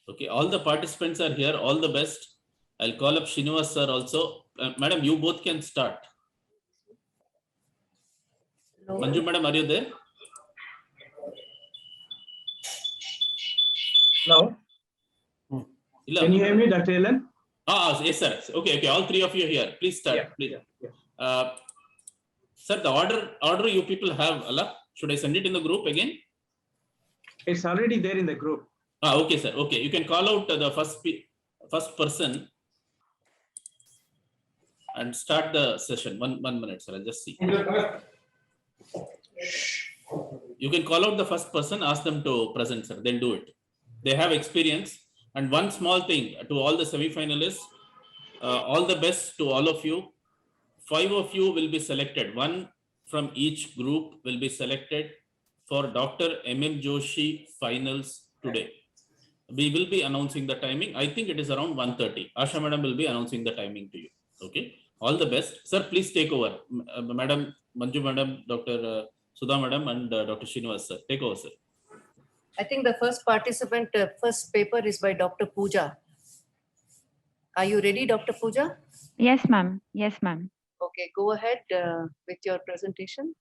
Okay, all the participants are here. All the best. I'll call up Srinivas sir also. Madam, you both can start. No. Manju madam, are you there? Now, can you hear me, Dr. Ellen? Yes, sir. Okay, okay. All three of you here. Please start. Yeah, please. yeah. Sir, the order you people have, Allah. Should I send it in the group again? It's already there in the group. Okay, sir. Okay, you can call out the first person and start the session. One minute, sir. I'll just see. You can call out the first person, ask them to present, sir. They'll do it. They have experience. And one small thing to all the semi-finalists, all the best to all of you. 5 of you will be selected. One from each group will be selected for Dr. M.M. Joshi finals today. We will be announcing the timing. I think it is around 1:30. Asha madam will be announcing the timing to you. Okay. All the best. Sir, please take over. Madam, Manju madam, Dr. Sudha madam and Dr. Srinivas sir. Take over, sir. I think the first participant, first paper is by Dr. Pooja. Are you ready, Dr. Pooja? Yes, ma'am. Yes, ma'am. Okay, go ahead with your presentation.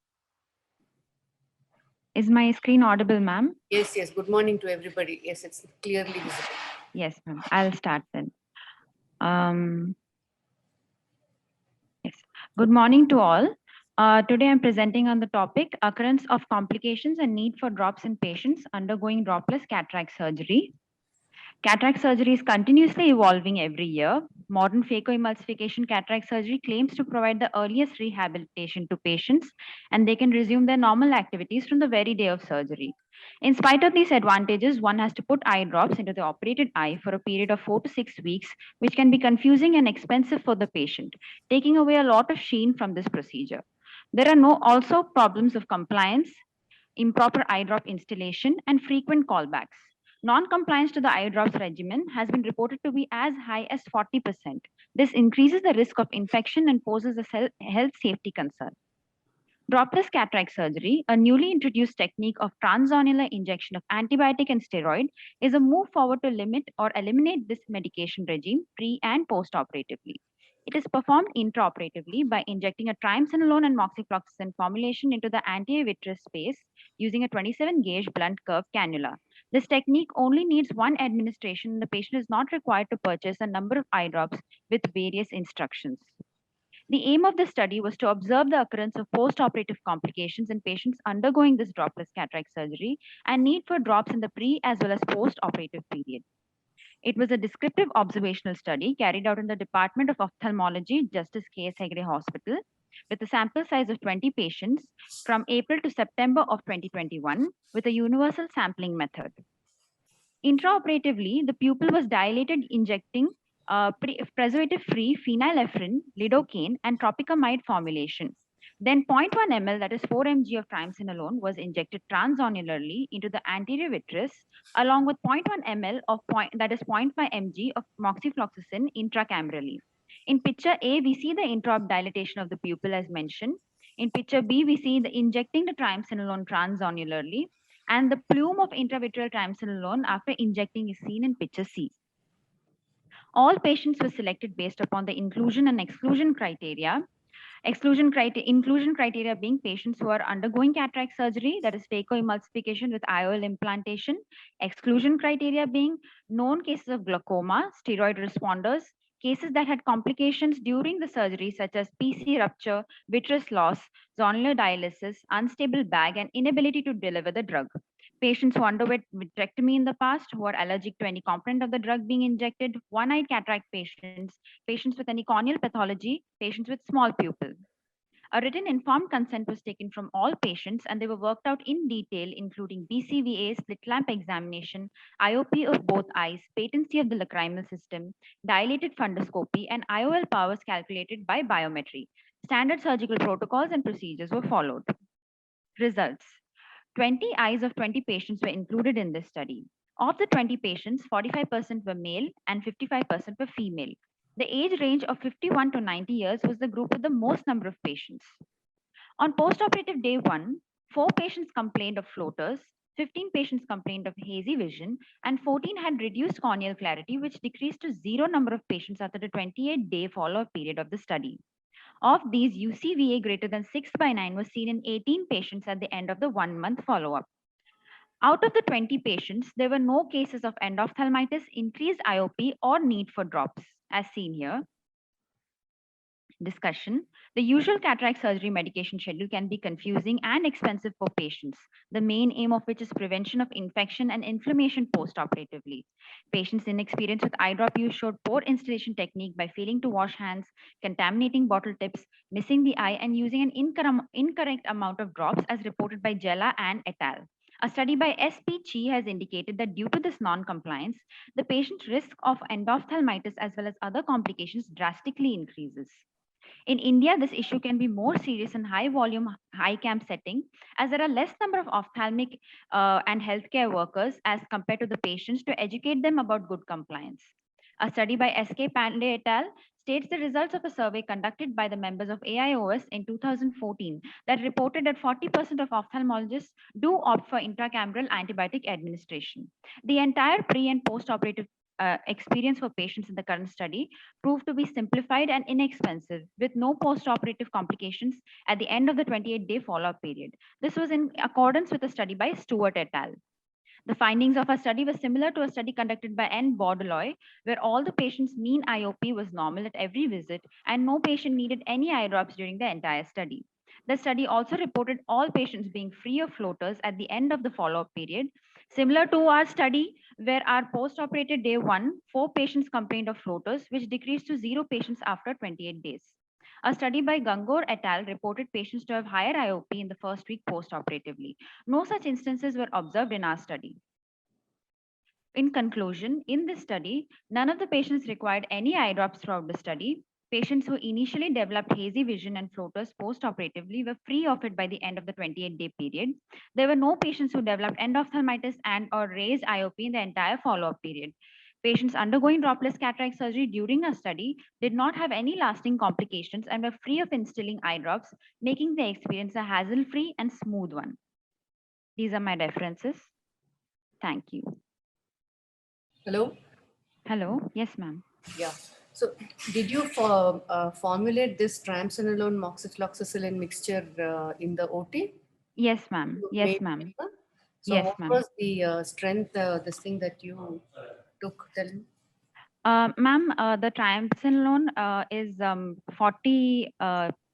Is my screen audible, ma'am? Yes, yes. Good morning to everybody. Yes, it's clearly visible. Yes, ma'am. I'll start then. Yes. Good morning to all. Today I'm presenting on the topic occurrence of complications and need for drops in patients undergoing dropless cataract surgery. Cataract surgery is continuously evolving every year. Modern phacoemulsification cataract surgery claims to provide the earliest rehabilitation to patients, and they can resume their normal activities from the very day of surgery. In spite of these advantages, one has to put eye drops into the operated eye for a period of 4 to 6 weeks, which can be confusing and expensive for the patient, taking away a lot of sheen from this procedure. There are also problems of compliance, improper eye drop installation, and frequent callbacks. Non-compliance to the eye drops regimen has been reported to be as high as 40%. This increases the risk of infection and poses a health safety concern. Dropless cataract surgery, a newly introduced technique of transonular injection of antibiotic and steroid, is a move forward to limit or eliminate this medication regime pre and post-operatively. It is performed intraoperatively by injecting a triamcinolone and moxifloxacin formulation into the anti-vitreous space using a 27-gauge blunt curve cannula. This technique only needs one administration, and the patient is not required to purchase a number of eye drops with various instructions. The aim of the study was to observe the occurrence of post-operative complications in patients undergoing this dropless cataract surgery and need for drops in the pre as well as post-operative period. It was a descriptive observational study carried out in the Department of Ophthalmology, Justice K.S. Hegde Hospital, with a sample size of 20 patients from April to September of 2021 with a universal sampling method. Intraoperatively, the pupil was dilated injecting preservative-free phenylephrine, lidocaine, and tropicamide formulation. Then 0.1 ml, that is 4 mg of triamcinolone, was injected transonularly into the anterior vitreous, along with 0.1 ml of that is 0.5 mg of moxifloxacin intracamerally. In picture A, we see the intraop dilatation of the pupil as mentioned. In picture B, we see the injecting the triamcinolone transonularly, and the plume of intravitreal triamcinolone after injecting is seen in picture C. All patients were selected based upon the inclusion and exclusion criteria. Inclusion criteria being patients who are undergoing cataract surgery, that is phacoemulsification with IOL implantation. Exclusion criteria being known cases of glaucoma, steroid responders, cases that had complications during the surgery such as PC rupture, vitreous loss, zonular dialysis, unstable bag, and inability to deliver the drug. Patients who underwent vitrectomy in the past, who are allergic to any component of the drug being injected, one-eyed cataract patients, patients with any corneal pathology, patients with small pupil. A written informed consent was taken from all patients, and they were worked out in detail, including BCVA, slit lamp examination, IOP of both eyes, patency of the lacrimal system, dilated fundoscopy, and IOL powers calculated by biometry. Standard surgical protocols and procedures were followed. Results. 20 eyes of 20 patients were included in this study. Of the 20 patients, 45% were male and 55% were female. The age range of 51 to 90 years was the group with the most number of patients. On postoperative day 1, 4 patients complained of floaters, 15 patients complained of hazy vision, and 14 had reduced corneal clarity, which decreased to 0 number of patients after the 28-day follow-up period of the study. Of these, UCVA greater than 6/9 was seen in 18 patients at the end of the 1-month follow-up. Out of the 20 patients, there were no cases of endophthalmitis, increased IOP, or need for drops, as seen here. Discussion. The usual cataract surgery medication schedule can be confusing and expensive for patients, the main aim of which is prevention of infection and inflammation postoperatively. Patients inexperienced with eye drop use showed poor installation technique by failing to wash hands, contaminating bottle tips, missing the eye, and using an incorrect amount of drops as reported by Jella and et al. A study by S.P. Chi has indicated that due to this non-compliance, the patient's risk of endophthalmitis as well as other complications drastically increases. In India, this issue can be more serious in high volume, high camp setting, as there are less number of ophthalmic and healthcare workers as compared to the patients to educate them about good compliance. A study by S.K. Pandey et al. States the results of a survey conducted by the members of AIOS in 2014 that reported that 40% of ophthalmologists do opt for intracameral antibiotic administration. The entire pre and post-operative experience for patients in the current study proved to be simplified and inexpensive with no post-operative complications at the end of the 28-day follow-up period. This was in accordance with a study by Stewart et al. The findings of our study were similar to a study conducted by N. Bordeloy, where all the patients' mean IOP was normal at every visit and no patient needed any eye drops during the entire study. The study also reported all patients being free of floaters at the end of the follow-up period. Similar to our study, where our post-operated day 1, 4 patients complained of floaters, which decreased to 0 patients after 28 days. A study by Gangor et al. Reported patients to have higher IOP in the first week post-operatively. No such instances were observed in our study. In conclusion, in this study, none of the patients required any eye drops throughout the study. Patients who initially developed hazy vision and floaters post-operatively were free of it by the end of the 28-day period. There were no patients who developed endophthalmitis and or raised IOP in the entire follow-up period. Patients undergoing dropless cataract surgery during a study did not have any lasting complications and were free of instilling eye drops, making the experience a hassle-free and smooth one. These are my references. Thank you. Hello? Hello. Yes, ma'am. Yeah. So did you formulate this triamcinolone moxifloxacillin mixture in the OT? Yes, ma'am. Yes, ma'am. So Yes, what ma'am. was the strength, this thing that you took? Tell me. Ma'am, the triamcinolone is 40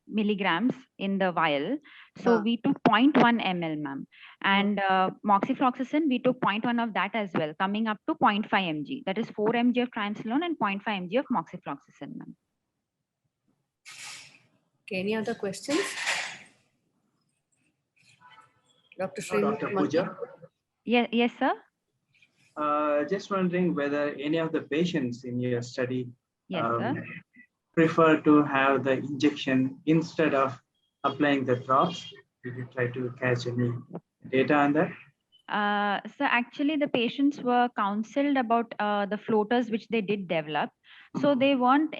milligrams in the vial. So we took 0.1 ml, ma'am. And moxifloxacin, we took 0.1 of that as well, coming up to 0.5 mg. That is 4 mg of triamcinolone and 0.5 mg of moxifloxacin, ma'am. Okay, any other questions? Dr. No, Dr. Pooja. Yes, sir. Just wondering whether any of the patients in your study Yes, sir. prefer to have the injection instead of applying the drops. Did you try to catch any data on that? So actually the patients were counseled about the floaters which they did develop. So they weren't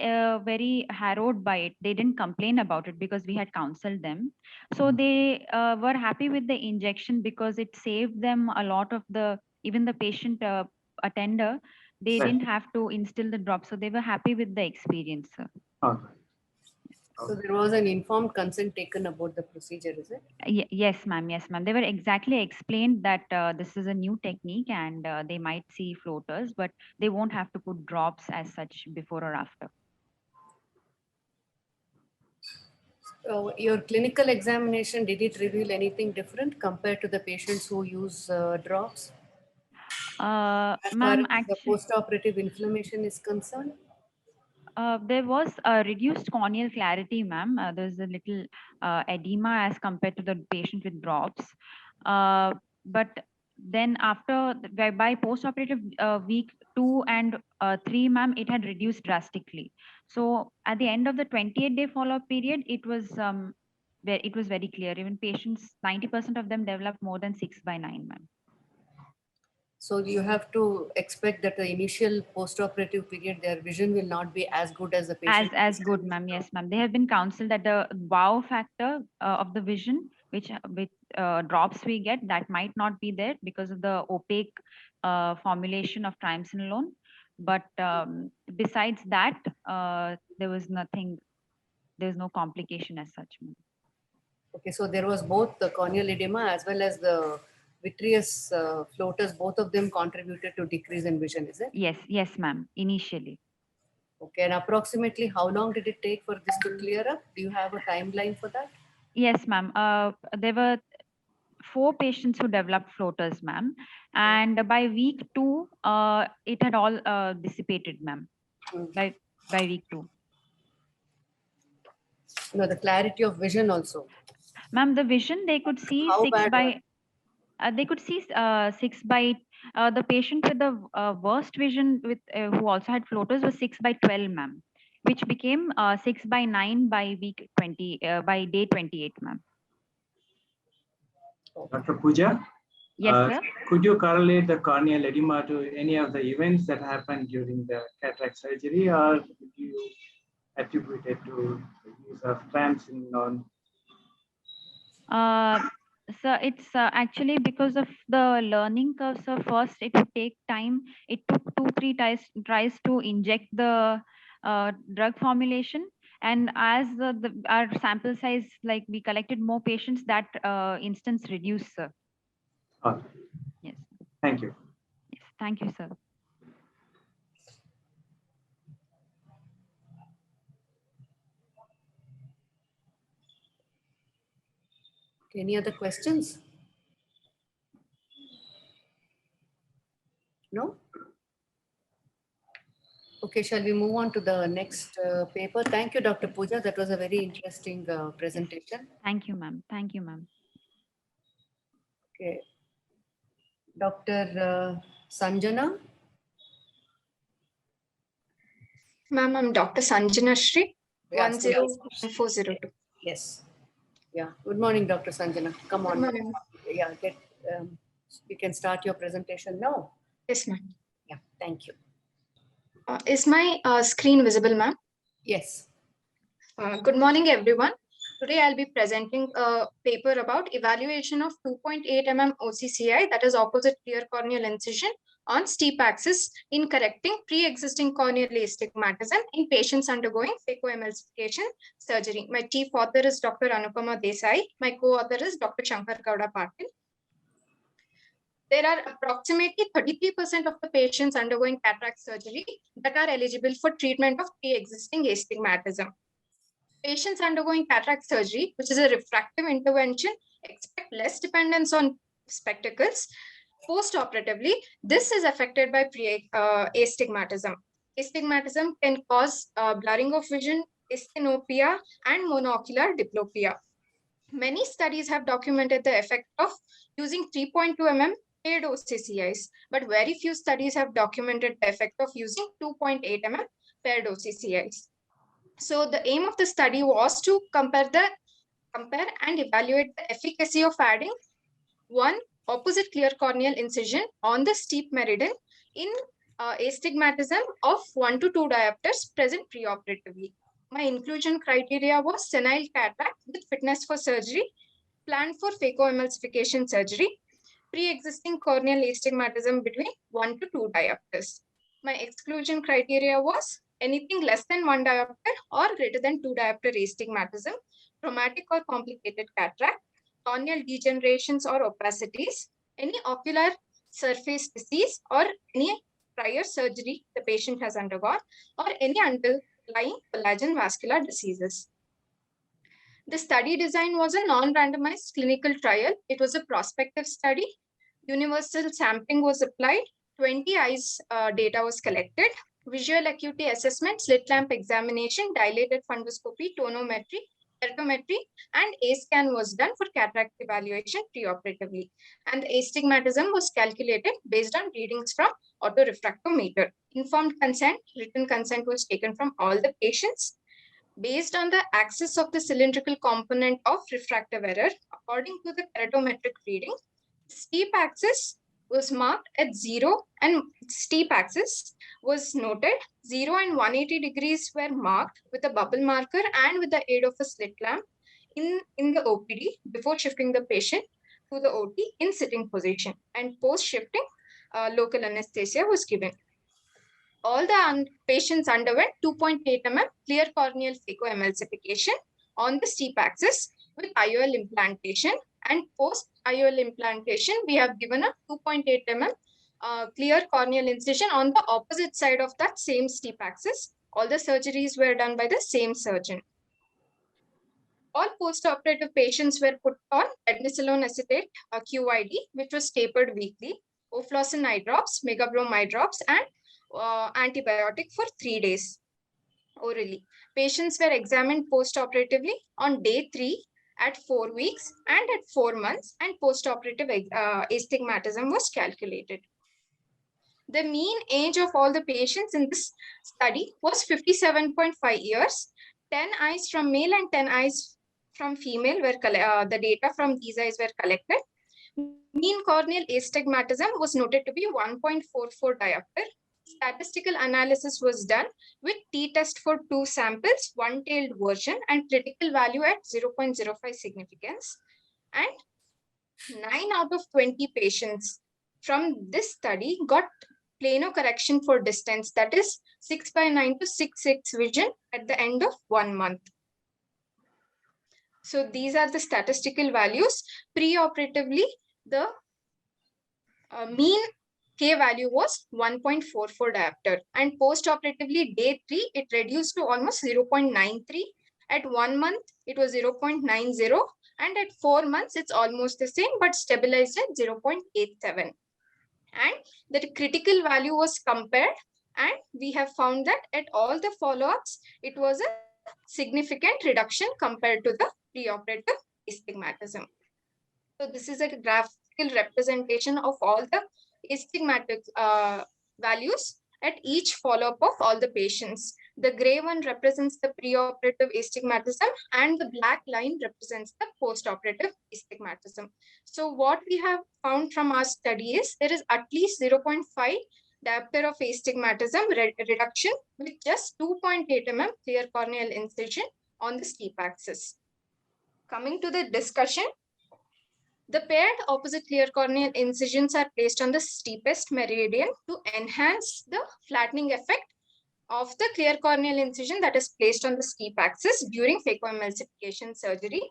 very harrowed by it. They didn't complain about it because we had counseled them. So they were happy with the injection because it saved them a lot of even the patient attender, they Right. didn't have to instill the drop. So they were happy with the experience, sir. Okay. So there was an informed consent taken about the procedure, is it? Yes, ma'am. Yes, ma'am. They were exactly explained that this is a new technique and they might see floaters, but they won't have to put drops as such before or after. Your clinical examination, did it reveal anything different compared to the patients who use drops? As far Ma'am, as the actually, post-operative inflammation is concerned? there was a reduced corneal clarity, ma'am. There's a little edema as compared to the patient with drops. But then after, by post-operative week 2 and 3, ma'am, it had reduced drastically. So at the end of the 28-day follow-up period, it was very clear. Even patients, 90% of them developed more than 6/9, ma'am. So you have to expect that the initial post-operative period, their vision will not be as good as the patient. As good, ma'am. Yes, ma'am. They have been counseled that the wow factor of the vision which with drops we get, that might not be there because of the opaque formulation of triamcinolone. But besides that, there was nothing. There was no complication as such. Okay, so there was both the corneal edema as well as the vitreous floaters. Both of them contributed to decrease in vision, is it? Yes, ma'am. Initially. Okay, and approximately how long did it take for this to clear up? Do you have a timeline for that? Yes, ma'am. There were 4 patients who developed floaters, ma'am, and by week 2, it had all dissipated, ma'am. By week 2. No, the clarity of vision also. Ma'am, the vision they could see How 6 bad by. They could see 6 by. The patient with the worst vision with who also had floaters was 6 by 12, ma'am, which became 6 by 9 by week 20 by day 28, ma'am. Dr. Pooja? Yes, sir. Could you correlate the corneal edema to any of the events that happened during the cataract surgery, or would you attribute it to the use of triamcinolone? So it's actually because of the learning curve. So first it would take time. It took 2-3 tries to inject the drug formulation. And as our sample size, like we collected more patients, that instance reduced, sir. Oh, Yes. thank you. Yes. Thank you, sir. Any other questions? No? Okay, shall we move on to the next paper? Thank you, Dr. Pooja. That was a very interesting presentation. Thank you, ma'am. Thank you, ma'am. Okay. Dr. Sanjana? Ma'am, I'm Dr. Sanjana Shri, Yeah, 101402. Yes. Yeah. Good morning, Dr. Sanjana. Come on. Good morning. Yeah, you can start your presentation now. Yes, ma'am. Yeah, thank you. Is my screen visible, ma'am? Yes. Good morning, everyone. Today I'll be presenting a paper about evaluation of 2.8 mm OCCI, that is opposite clear corneal incision, on steep axis in correcting pre-existing corneal astigmatism in patients undergoing phacoemulsification surgery. My chief author is Dr. Anupama Desai. My co-author is Dr. Shankar Gowda Patil. There are approximately 33% of the patients undergoing cataract surgery that are eligible for treatment of pre-existing astigmatism. Patients undergoing cataract surgery, which is a refractive intervention, expect less dependence on spectacles. Post-operatively, this is affected by astigmatism. Astigmatism can cause blurring of vision, asthenopia, and monocular diplopia. Many studies have documented the effect of using 3.2 mm paired OCCIs, but very few studies have documented the effect of using 2.8 mm paired OCCIs. So the aim of the study was to compare and evaluate the efficacy of adding one opposite clear corneal incision on the steep meridian in astigmatism of 1 to 2 diopters present preoperatively. My inclusion criteria was senile cataract with fitness for surgery, planned for phacoemulsification surgery, pre-existing corneal astigmatism between 1 to 2 diopters. My exclusion criteria was anything less than 1 diopter or greater than 2 diopter astigmatism, traumatic or complicated cataract, corneal degenerations or opacities, any ocular surface disease, or any prior surgery the patient has undergone, or any underlying collagen vascular diseases. The study design was a non-randomized clinical trial. It was a prospective study. Universal sampling was applied. 20 eyes data was collected. Visual acuity assessment, slit lamp examination, dilated fundoscopy, tonometry, keratometry, and A-scan was done for cataract evaluation preoperatively. And the astigmatism was calculated based on readings from autorefractometer. Informed consent, written consent was taken from all the patients. Based on the axis of the cylindrical component of refractive error, according to the keratometric reading, steep axis was marked at 0 and steep axis was noted. 0 and 180 degrees were marked with a bubble marker and with the aid of a slit lamp. in the OPD before shifting the patient to the OT in sitting position, and post shifting local anesthesia was given. All the patients underwent 2.8 mm clear corneal phacoemulsification on the steep axis with IOL implantation, and post IOL implantation we have given a 2.8 mm clear corneal incision on the opposite side of that same steep axis. All the surgeries were done by the same surgeon. All post-operative patients were put on prednisolone acetate QID, which was tapered weekly, ofloxacin eye drops, megabrom eye drops, and antibiotic for 3 days orally. Patients were examined post-operatively on day 3 at 4 weeks and at 4 months, and post-operative astigmatism was calculated. The mean age of all the patients in this study was 57.5 years. 10 eyes from male and 10 eyes from female were the data from these eyes were collected. Mean corneal astigmatism was noted to be 1.44 diopter. Statistical analysis was done with t-test for 2 samples, one-tailed version, and critical value at 0.05 significance. And 9 out of 20 patients from this study got plano correction for distance, that is 6/9 to 6/6 vision at the end of 1 month. So these are the statistical values. Pre-operatively, the mean K value was 1.44 diopter, and post-operatively day 3, it reduced to almost 0.93. At 1 month, it was 0.90, and at 4 months, it's almost the same, but stabilized at 0.87. And the critical value was compared, and we have found that at all the follow-ups, it was a significant reduction compared to the preoperative astigmatism. So this is a graphical representation of all the astigmatic values at each follow-up of all the patients. The gray one represents the preoperative astigmatism, and the black line represents the postoperative astigmatism. So what we have found from our study is there is at least 0.5 diopter of astigmatism reduction with just 2.8 mm clear corneal incision on the steep axis. Coming to the discussion, the paired opposite clear corneal incisions are placed on the steepest meridian to enhance the flattening effect of the clear corneal incision that is placed on the steep axis during phacoemulsification surgery.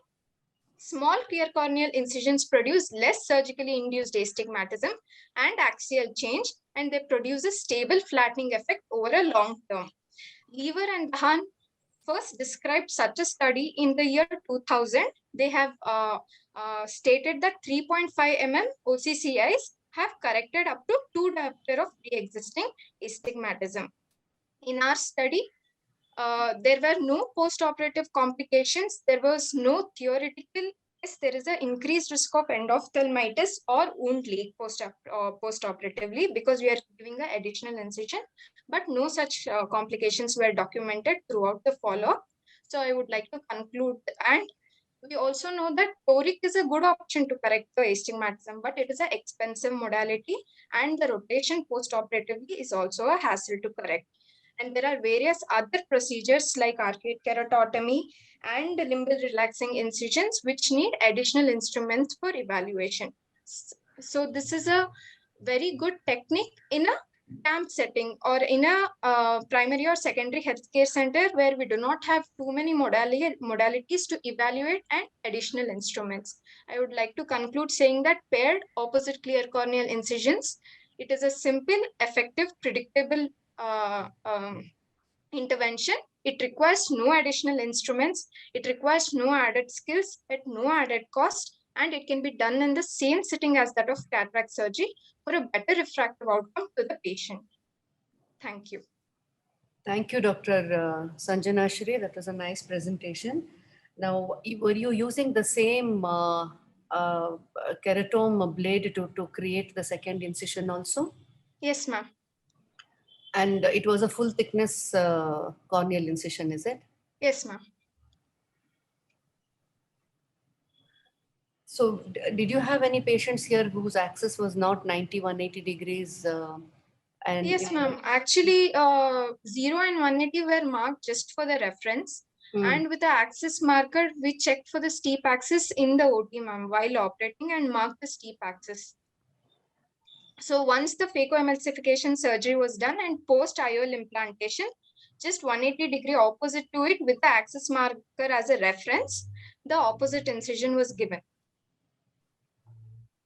Small clear corneal incisions produce less surgically induced astigmatism and axial change, and they produce a stable flattening effect over a long term. Lever and Dahan first described such a study in the year 2000. They have stated that 3.5 mm OCCIs have corrected up to 2 diopter of pre-existing astigmatism. In our study, there were no post-operative complications. There was no theoretical, yes, there is an increased risk of endophthalmitis or wound leak post-operatively because we are giving an additional incision, but no such complications were documented throughout the follow-up. So I would like to conclude, and we also know that toric is a good option to correct the astigmatism, but it is an expensive modality, and the rotation post-operatively is also a hassle to correct. And there are various other procedures like arcuate keratotomy and limbal relaxing incisions, which need additional instruments for evaluation. So this is a very good technique in a camp setting or in a primary or secondary healthcare center where we do not have too many modalities to evaluate and additional instruments. I would like to conclude saying that paired opposite clear corneal incisions, it is a simple, effective, predictable intervention. It requires no additional instruments. It requires no added skills at no added cost, and it can be done in the same sitting as that of cataract surgery for a better refractive outcome to the patient. Thank you. Thank you, Dr. Sanjana Shri. That was a nice presentation. Now, were you using the same keratome blade to create the second incision also? Yes, ma'am. And it was a full thickness corneal incision, is it? Yes, ma'am. So did you have any patients here whose axis was not 90-180 degrees? Yes, ma'am. Actually, 0 and 180 were marked just for the reference. And with the axis marker, we checked for the steep axis in the OT, ma'am, while operating and marked the steep axis. So once the phacoemulsification surgery was done and post-IOL implantation, just 180-degree opposite to it with the axis marker as a reference, the opposite incision was given.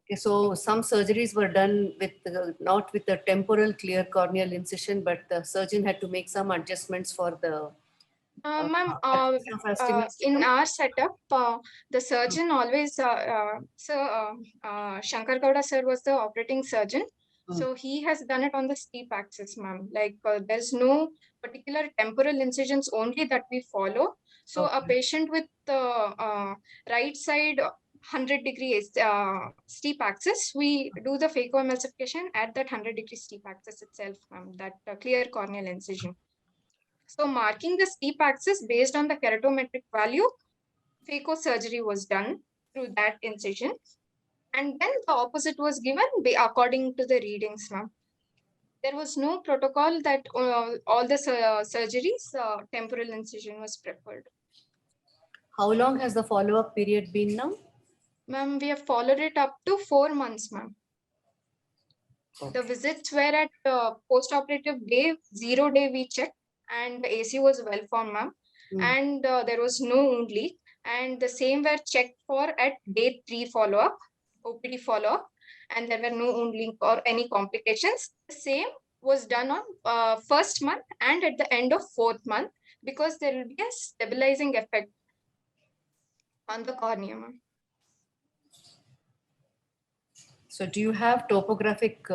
Okay, so some surgeries were done with not with the temporal clear corneal incision, but the surgeon had to make some adjustments for the Ma'am, axis of in astigmatism. our setup, the surgeon always, Shankar Gowda sir was the operating surgeon. So he has done it on the steep axis, ma'am. Like there's no particular temporal incisions only that we follow. So a patient with right side 100-degree steep axis, we do the phacoemulsification at that 100-degree steep axis itself, ma'am, that clear corneal incision. So marking the steep axis based on the keratometric value, phacosurgery was done through that incision. And then the opposite was given according to the readings, ma'am. There was no protocol that all the surgeries, temporal incision was preferred. How long has the follow-up period been now? Ma'am, we have followed it up to 4 months, ma'am. The visits were at post-operative day, 0 day we checked, and the AC was well formed, ma'am. And there was no wound leak. And the same were checked for at day 3 follow-up, OPD follow-up, and there were no wound leak or any complications. The same was done on first month and at the end of 4th month, because there will be a stabilizing effect on the cornea, ma'am. So do you have topographic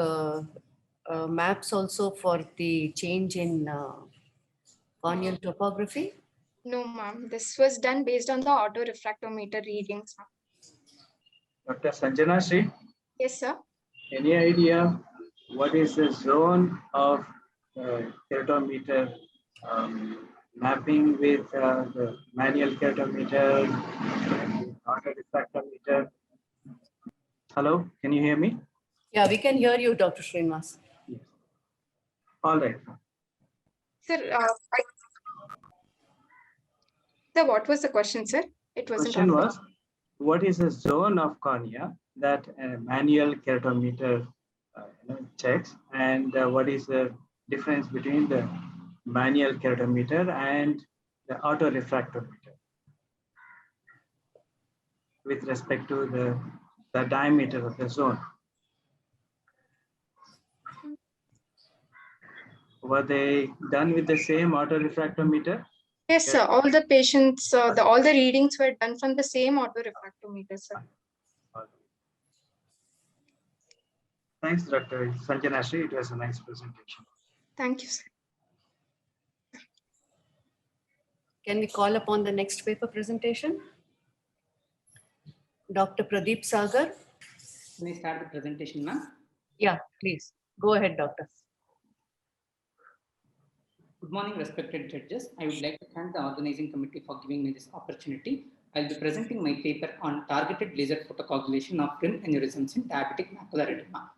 maps also for the change in corneal topography? No, ma'am. This was done based on the autorefractometer readings, ma'am. Dr. Sanjana Sri, Yes, sir. any idea what is the zone of keratometer mapping with the manual keratometer, autorefractometer? Hello, can you hear me? Yeah, we can hear you, Dr. Srinivas. Yes. All right. Sir, sir, what was the question, sir? It wasn't Question audible. was, what is the zone of cornea that a manual keratometer checks, and what is the difference between the manual keratometer and the autorefractometer with respect to the diameter of the zone? Were they done with the same autorefractometer? Yes, sir. All the patients, all the readings were done from the same autorefractometer, sir. Thanks, Dr. Sanjana Sri. It was a nice presentation. Thank you, sir. Can we call upon the next paper presentation? Dr. Pradeep Sagar. Can I start the presentation, ma'am? Yeah, please. Go ahead, doctor. Good morning, respected judges. I would like to thank the organizing committee for giving me this opportunity. I'll be presenting my paper on targeted laser photocoagulation of rim aneurysms in diabetic macular edema.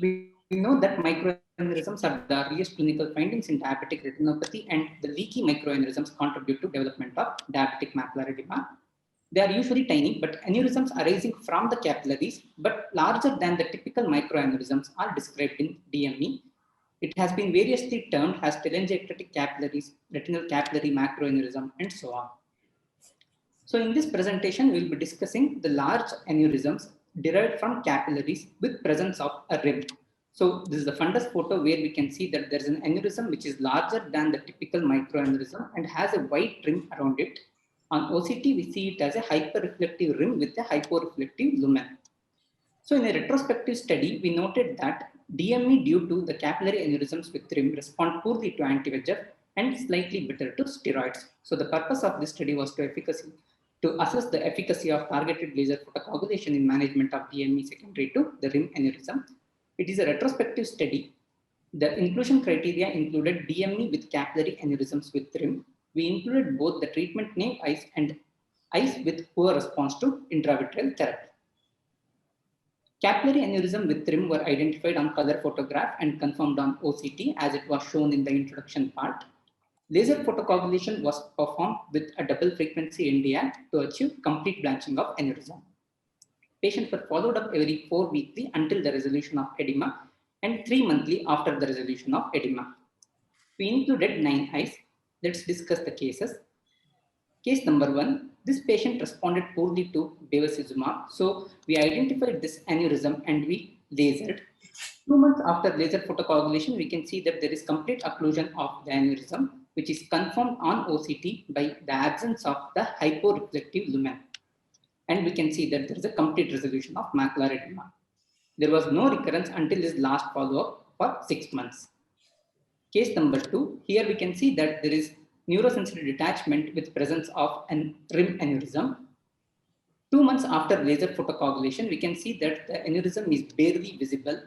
We know that microaneurysms are the earliest clinical findings in diabetic retinopathy, and the leaky microaneurysms contribute to development of diabetic macular edema. They are usually tiny, but aneurysms arising from the capillaries, but larger than the typical microaneurysms, are described in DME. It has been variously termed as telangiectatic capillaries, retinal capillary macroaneurysm, and so on. So in this presentation, we'll be discussing the large aneurysms derived from capillaries with presence of a rim. So this is the fundus photo where we can see that there is an aneurysm which is larger than the typical microaneurysm and has a white rim around it. On OCT, we see it as a hyperreflective rim with a hyporeflective lumen. So in a retrospective study, we noted that DME due to the capillary aneurysms with rim respond poorly to anti-VEGF and slightly better to steroids. So the purpose of this study was to assess the efficacy of targeted laser photocoagulation in management of DME secondary to the rim aneurysm. It is a retrospective study. The inclusion criteria included DME with capillary aneurysms with rim. We included both the treatment naive eyes and eyes with poor response to intravitreal therapy. Capillary aneurysm with rim were identified on color photograph and confirmed on OCT as it was shown in the introduction part. Laser photocoagulation was performed with a double frequency NDR to achieve complete blanching of aneurysm. Patients were followed up every 4 weekly until the resolution of edema and 3 monthly after the resolution of edema. We included 9 eyes. Let's discuss the cases. Case number 1, this patient responded poorly to bevacizumab. So we identified this aneurysm and we lasered. 2 months after laser photocoagulation, we can see that there is complete occlusion of the aneurysm, which is confirmed on OCT by the absence of the hyporeflective lumen. And we can see that there is a complete resolution of macular edema. There was no recurrence until his last follow-up for 6 months. Case number 2, here we can see that there is neurosensory detachment with presence of an rim aneurysm. 2 months after laser photocoagulation, we can see that the aneurysm is barely visible,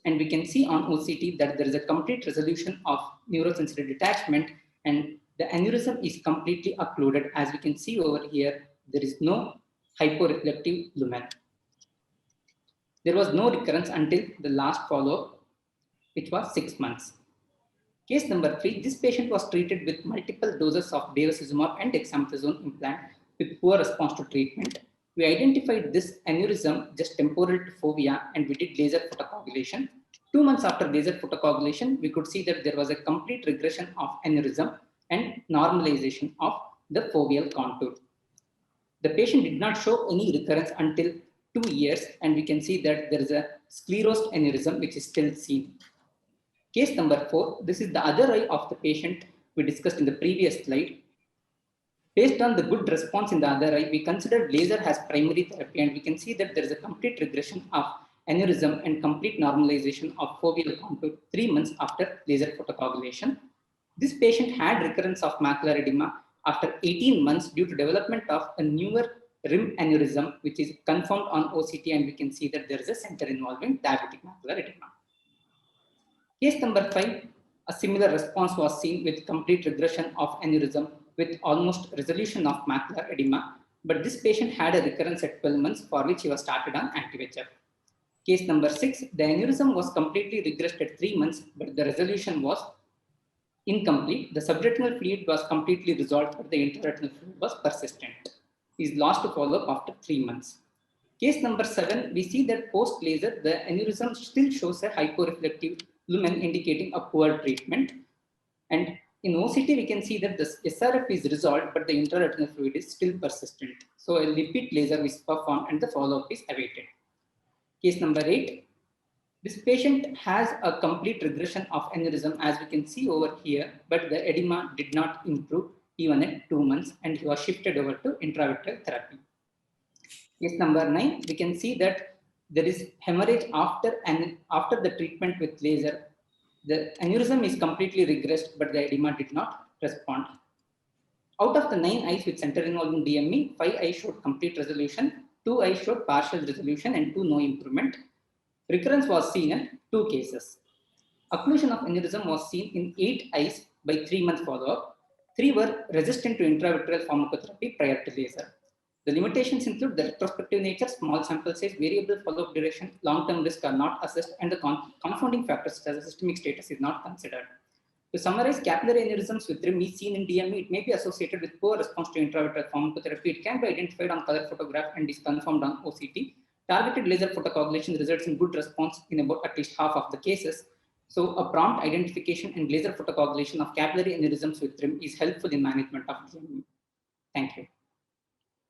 and we can see on OCT that there is a complete resolution of neurosensory detachment, and the aneurysm is completely occluded. As we can see over here, there is no hyporeflective lumen. There was no recurrence until the last follow-up, which was 6 months. Case number 3, this patient was treated with multiple doses of bevacizumab and dexamethasone implant with poor response to treatment. We identified this aneurysm just temporal to fovea and we did laser photocoagulation. 2 months after laser photocoagulation, we could see that there was a complete regression of aneurysm and normalization of the foveal contour. The patient did not show any recurrence until 2 years, and we can see that there is a sclerosed aneurysm which is still seen. Case number 4, this is the other eye of the patient we discussed in the previous slide. Based on the good response in the other eye, we considered laser as primary therapy, and we can see that there is a complete regression of aneurysm and complete normalization of foveal contour 3 months after laser photocoagulation. This patient had recurrence of macular edema after 18 months due to development of a newer rim aneurysm, which is confirmed on OCT, and we can see that there is a center involving diabetic macular edema. Case number 5, a similar response was seen with complete regression of aneurysm with almost resolution of macular edema, but this patient had a recurrence at 12 months for which he was started on anti-VEGF. Case number 6, the aneurysm was completely regressed at 3 months, but the resolution was incomplete. The subretinal fluid was completely resolved, but the intraretinal fluid was persistent. He is lost to follow-up after 3 months. Case number 7, we see that post-laser, the aneurysm still shows a hyporeflective lumen indicating a poor treatment. And in OCT, we can see that the SRF is resolved, but the intraretinal fluid is still persistent. So a repeat laser is performed and the follow-up is awaited. Case number 8, this patient has a complete regression of aneurysm, as we can see over here, but the edema did not improve even at 2 months, and he was shifted over to intravitreal therapy. Case number 9, we can see that there is hemorrhage after the treatment with laser. The aneurysm is completely regressed, but the edema did not respond. Out of the 9 eyes with center involving DME, 5 eyes showed complete resolution, 2 eyes showed partial resolution, and 2 no improvement. Recurrence was seen in 2 cases. Occlusion of aneurysm was seen in 8 eyes by 3-month follow-up. 3 were resistant to intravitreal pharmacotherapy prior to laser. The limitations include the retrospective nature, small sample size, variable follow-up duration, long-term risk are not assessed, and the confounding factors such as systemic status is not considered. To summarize, capillary aneurysms with rim is seen in DME. It may be associated with poor response to intravitreal pharmacotherapy. It can be identified on color photograph and is confirmed on OCT. Targeted laser photocoagulation results in good response in about at least half of the cases. So a prompt identification and laser photocoagulation of capillary aneurysms with rim is helpful in management of DME. Thank you.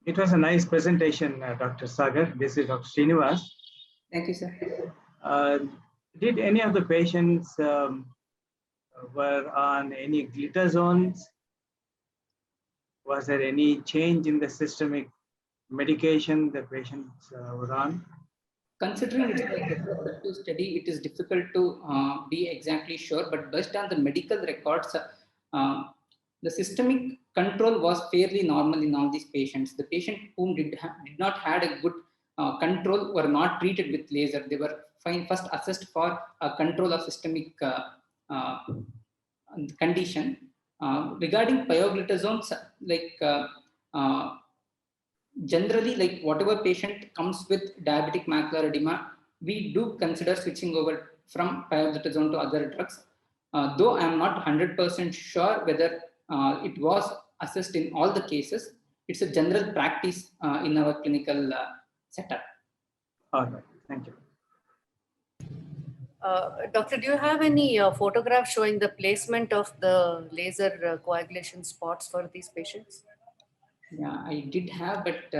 It was a nice presentation, Dr. Sagar. This is Dr. Srinivas. Thank you, sir. Did any of the patients were on any glitazones? Was there any change in the systemic medication the patients were on? Considering it's a retrospective study, it is difficult to be exactly sure, but based on the medical records, the systemic control was fairly normal in all these patients. The patient whom did not had a good control were not treated with laser. They were first assessed for control of systemic condition. Regarding pioglitazones, generally, like whatever patient comes with diabetic macular edema, we do consider switching over from pioglitazone to other drugs. though I am not 100% sure whether it was assessed in all the cases. It's a general practice in our clinical setup. All right, thank you. Doctor, do you have any photographs showing the placement of the laser coagulation spots for these patients? Yeah, I did have, but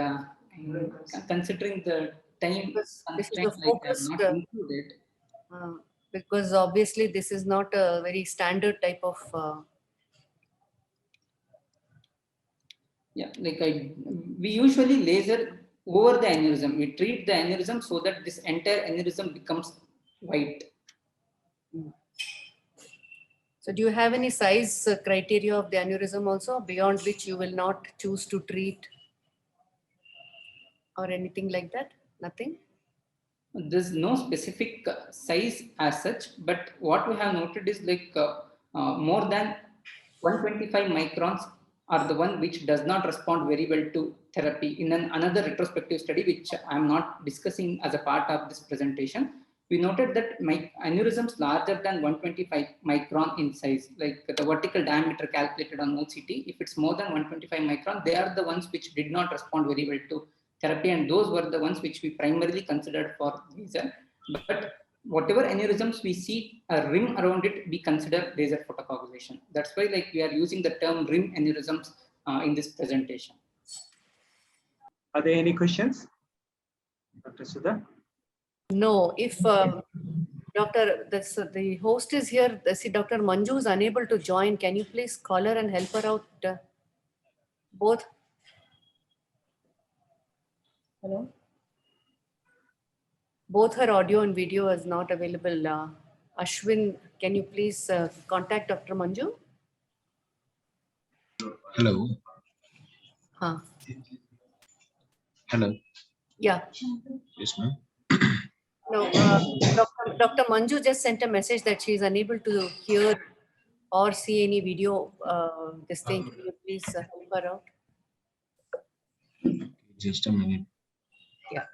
considering the time This is constraint, the like I have focused, not included. because obviously this is not a very standard type of. Yeah, like we usually laser over the aneurysm. We treat the aneurysm so that this entire aneurysm becomes white. So do you have any size criteria of the aneurysm also, beyond which you will not choose to treat or anything like that? Nothing? There's no specific size as such, but what we have noted is like more than 125 microns are the one which does not respond very well to therapy. In another retrospective study, which I'm not discussing as a part of this presentation, we noted that aneurysms larger than 125 micron in size, like the vertical diameter calculated on OCT, if it's more than 125 micron, they are the ones which did not respond very well to therapy, and those were the ones which we primarily considered for laser. But whatever aneurysms we see a rim around it, we consider laser photocoagulation. That's why like we are using the term rim aneurysms in this presentation. Are there any questions, Dr. Sudha? No. If Doctor, the host is here. See, Dr. Manju is unable to join. Can you please call her and help her out? Both. Hello. Both her audio and video is not available. Ashwin, can you please contact Dr. Manju? Hello. Huh. Hello. Yeah. Yes, ma'am. No, Dr. Manju just sent a message that she is unable to hear or see any video. This thing, can you please help her out? Just a minute. Yeah.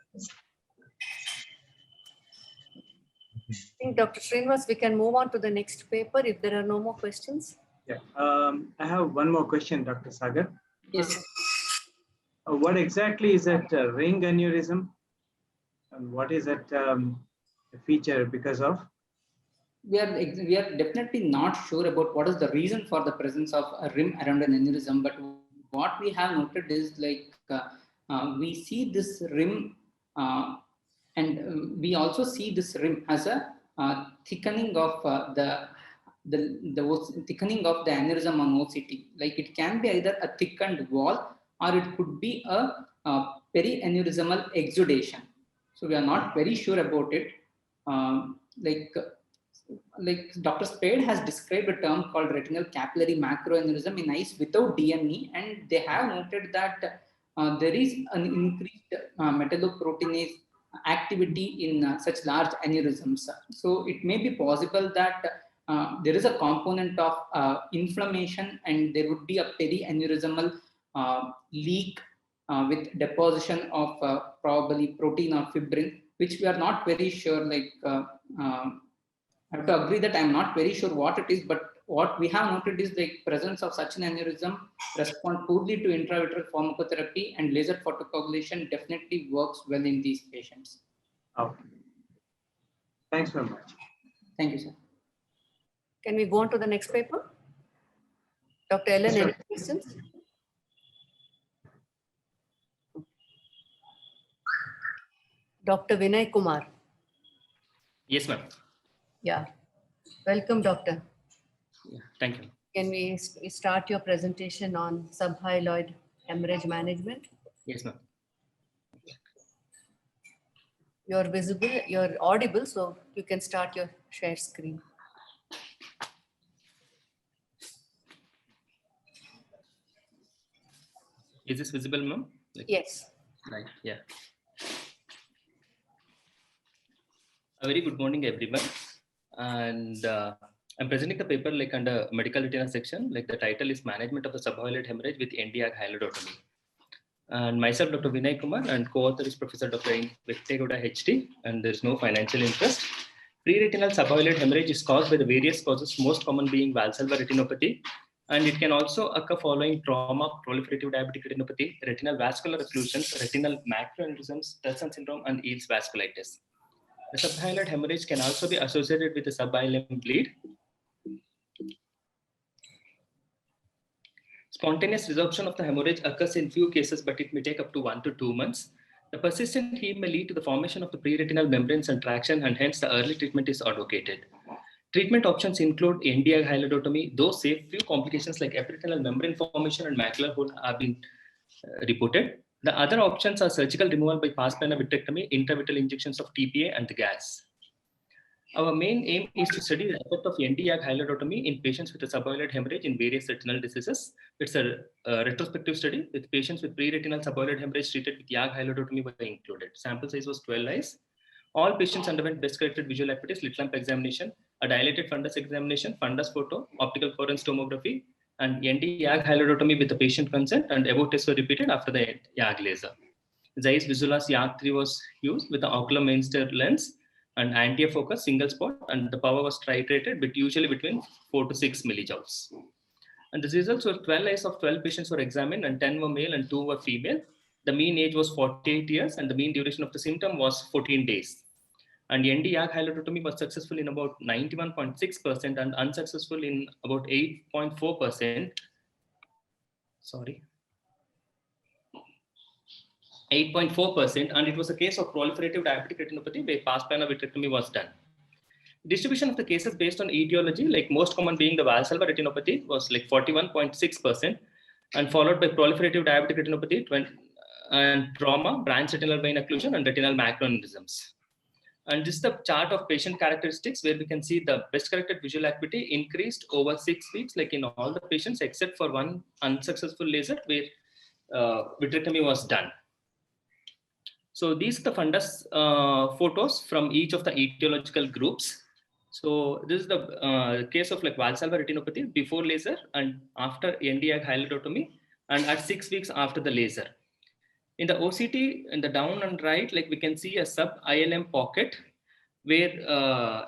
I think Dr. Srinivas, we can move on to the next paper if there are no more questions. Yeah, I have one more question, Dr. Sagar. Yes. What exactly is that ring aneurysm? And what is that feature because of? We are definitely not sure about what is the reason for the presence of a rim around an aneurysm, but what we have noted is like we see this rim and we also see this rim as a thickening of the thickening of the aneurysm on OCT. Like it can be either a thickened wall or it could be a perianeurysmal exudation. So we are not very sure about it. Like Dr. Spade has described a term called retinal capillary macroaneurysm in eyes without DME, and they have noted that there is an increased metalloproteinase activity in such large aneurysms. So it may be possible that there is a component of inflammation and there would be a perianeurysmal leak with deposition of probably protein or fibrin, which we are not very sure. Like I have to agree that I'm not very sure what it is, but what we have noted is the presence of such an aneurysm respond poorly to intravitreal pharmacotherapy, and laser photocoagulation definitely works well in these patients. Okay. Thanks very much. Thank you, sir. Can we go on to the next paper? Dr. Ellen, any questions? Dr. Vinay Kumar. Yes, ma'am. Yeah. Welcome, doctor. Yeah, thank you. Can we start your presentation on subhyaloid hemorrhage management? Yes, ma'am. You're visible, you're audible, so you can start your share screen. Is this visible, ma'am? Like, Yes. right. Yeah. A very good morning, everyone. And I'm presenting the paper like under medical retina section. Like the title is Management of the Subhyaloid Hemorrhage with NDR Hyalodotomy. And myself, Dr. Vinay Kumar, and co-author is Professor Dr. Venkategowda HD, and there's no financial interest. Pre-retinal subhyaloid hemorrhage is caused by the various causes, most common being valsalva retinopathy, and it can also occur following trauma, proliferative diabetic retinopathy, retinal vascular occlusions, retinal macroaneurysms, Turson syndrome, and Eales vasculitis. The subhyaloid hemorrhage can also be associated with a subialum bleed. Spontaneous resorption of the hemorrhage occurs in few cases, but it may take up to 1 to 2 months. The persistent heme may lead to the formation of the pre-retinal membranes and traction, and hence the early treatment is advocated. Treatment options include NDI hyalodotomy, though safe. Few complications like epiretinal membrane formation and macular hole have been reported. The other options are surgical removal by pars plana vitrectomy, intravitreal injections of TPA, and the gas. Our main aim is to study the effect of NDI hyalodotomy in patients with a subhyaloid hemorrhage in various retinal diseases. It's a retrospective study with patients with pre-retinal subhyaloid hemorrhage treated with YAG hyalodotomy were included. Sample size was 12 eyes. All patients underwent best-corrected visual acuity, slit lamp examination, a dilated fundus examination, fundus photo, optical coherence tomography, and ND-YAG hyalodotomy with the patient consent, and above tests were repeated after the YAG laser. Zeiss Visual's YAG-3 was used with the ocular mainstay lens and anti-focus single spot, and the power was titrated, but usually between 4 to 6 millijoules. And the results were 12 eyes of 12 patients were examined, and 10 were male and 2 were female. The mean age was 48 years, and the mean duration of the symptom was 14 days. And ND-YAG hyalodotomy was successful in about 91.6% and unsuccessful in about 8.4%. Sorry. 8.4%, and it was a case of proliferative diabetic retinopathy where pars plana vitrectomy was done. Distribution of the cases based on etiology, like most common being the valsalva retinopathy, was like 41.6%, and followed by proliferative diabetic retinopathy, and trauma, branch retinal vein occlusion, and retinal macroaneurysms. And this is the chart of patient characteristics where we can see the best corrected visual acuity increased over 6 weeks, like in all the patients except for one unsuccessful laser where vitrectomy was done. So these are the fundus photos from each of the etiological groups. So this is the case of like valsalva retinopathy before laser and after ND-YAG hyalodotomy, and at 6 weeks after the laser. In the OCT, in the down and right, like we can see a sub-ILM pocket where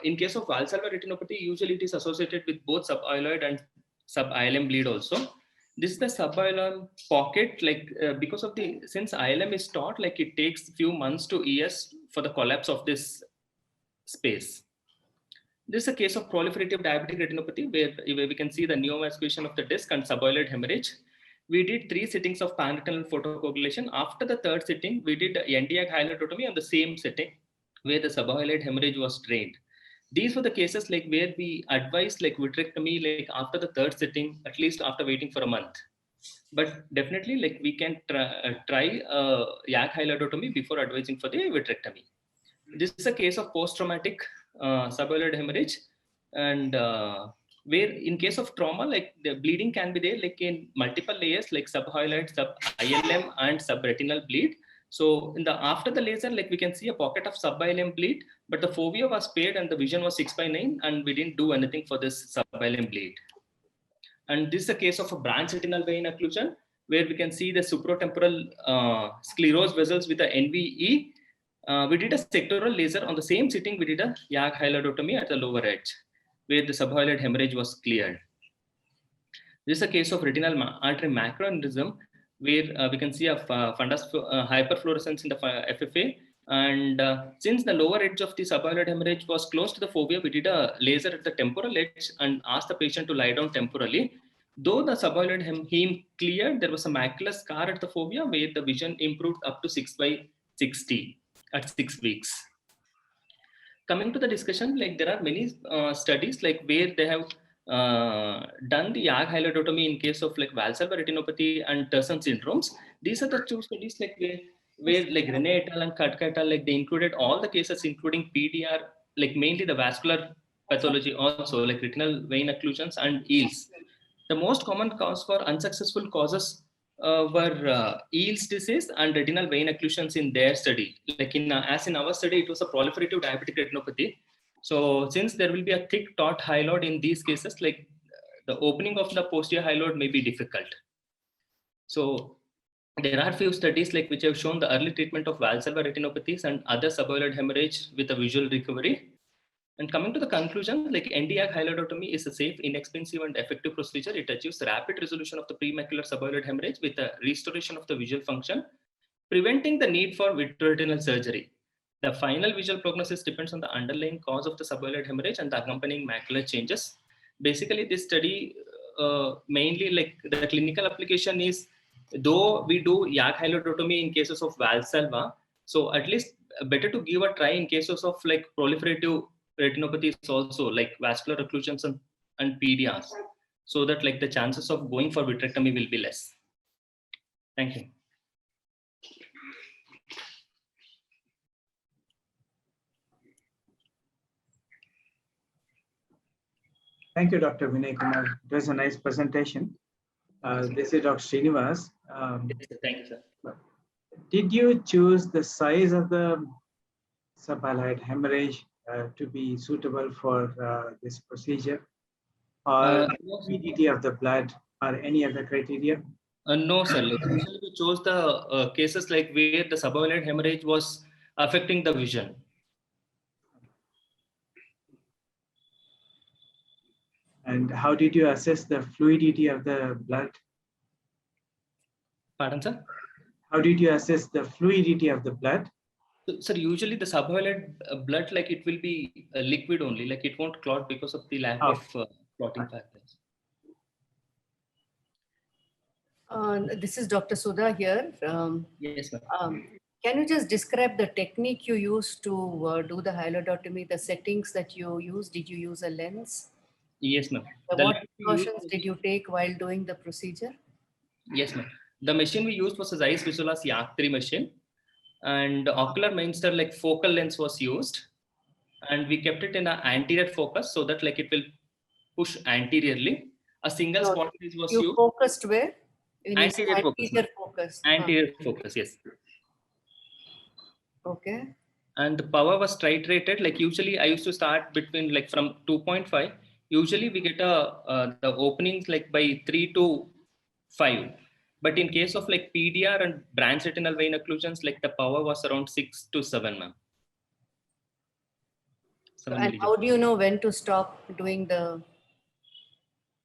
in case of valsalva retinopathy, usually it is associated with both subialoid and sub-ILM bleed also. This is the sub-ILM pocket, like because of the, since ILM is taught, like it takes few months to years for the collapse of this space. This is a case of proliferative diabetic retinopathy where we can see the neovascularization of the disc and suboiled hemorrhage. We did 3 sittings of panretinal photocoagulation. After the 3rd sitting, we did ND-YAG hyalodotomy on the same setting where the suboiled hemorrhage was drained. These were the cases like where we advised like vitrectomy like after the 3rd sitting, at least after waiting for a month. But definitely like we can try YAG hyalodotomy before advising for the vitrectomy. This is a case of post-traumatic suboiled hemorrhage, and where in case of trauma, like the bleeding can be there like in multiple layers like subhyaloid, sub-ILM and subretinal bleed. So in the after the laser, like we can see a pocket of sub-ILM bleed, but the fovea was spared and the vision was 6/9, and we didn't do anything for this sub-ILM bleed. And this is a case of a branch retinal vein occlusion where we can see the supratemporal sclerosed vessels with the NVE. We did a sectoral laser on the same sitting. We did a YAG hyalodotomy at the lower edge where the subhyaloid hemorrhage was cleared. This is a case of retinal artery macroaneurysm where we can see a fundus hyperfluorescence in the FFA. And since the lower edge of the subhyaloid hemorrhage was close to the fovea, we did a laser at the temporal edge and asked the patient to lie down temporally. Though the subhyaloid heme cleared, there was a macular scar at the fovea where the vision improved up to 6/60 at 6 weeks. Coming to the discussion, like there are many studies like where they have done the YAG hyalodotomy in case of like valsalva retinopathy and Turson syndromes. These are the 2 studies like where like Rene et al. And Katka et al. Like they included all the cases including PDR, like mainly the vascular pathology also like retinal vein occlusions and Eales. The most common cause for unsuccessful causes were Eales disease and retinal vein occlusions in their study. Like as in our study, it was a proliferative diabetic retinopathy. So since there will be a thick taut hyaloid in these cases, like the opening of the posterior hyaloid may be difficult. So there are few studies like which have shown the early treatment of valsalva retinopathies and other suboiled hemorrhage with a visual recovery. And coming to the conclusion, like NDAG hyaloidotomy is a safe, inexpensive, and effective procedure. It achieves rapid resolution of the premacular subhyaloid hemorrhage with a restoration of the visual function, preventing the need for vitreoretinal surgery. The final visual prognosis depends on the underlying cause of the subhyaloid hemorrhage and the accompanying macular changes. Basically, this study mainly like the clinical application is, though we do YAG hyaloidotomy in cases of Valsalva, so at least better to give a try in cases of like proliferative retinopathies also, like vascular occlusions and PDRs, so that like the chances of going for vitrectomy will be less. Thank you. Thank you, Dr. Vinay Kumar. It was a nice presentation. This is Dr. Srinivas. Thank you, sir. Did you choose the size of the subhyaloid hemorrhage to be suitable for this procedure, or fluidity of the blood, or any other criteria? No, sir. Like, usually we chose the cases like where the subhyaloid hemorrhage was affecting the vision. And how did you assess the fluidity of the blood? Pardon, sir? How did you assess the fluidity of the blood? So, sir, usually the subhyaloid blood, like it will be liquid only, like it won't clot because of the lack of clotting factors. This is Dr. Sudha here. Yes, ma'am. Can you just describe the technique you used to do the hyaloidotomy, the settings that you used? Did you use a lens? Yes, ma'am. What precautions did you take while doing the procedure? Yes, ma'am. The machine we used was a Zeiss Visualas YAG-3 machine, and ocular mainstar like focal lens was used, and we kept it in an anterior focus so that like it will push anteriorly. A single spot was you used. Focused where? Anterior focus. Anterior focus, yes. Okay. And the power was titrated. Like usually I used to start between like from 2.5. Usually we get the openings like by 3 to 5. But in case of like PDR and branch retinal vein occlusions, like the power was around 6 to 7, ma'am. And how do you know when to stop doing the?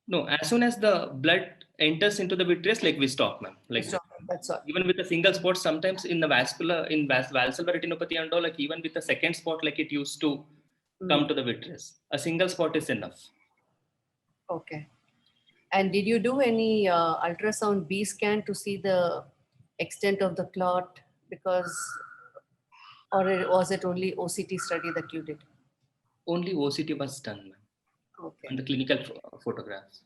No, as soon as the blood enters into the vitreous, like we stop, ma'am. Like that's all. Even with a single spot, sometimes in the Valsalva retinopathy and all, like even with a second spot, like it used to come to the vitreous. A single spot is enough. Okay. And did you do any ultrasound B scan to see the extent of the clot? Because, or was it only OCT study that you did? Only OCT was done, ma'am. Okay. And the clinical photographs.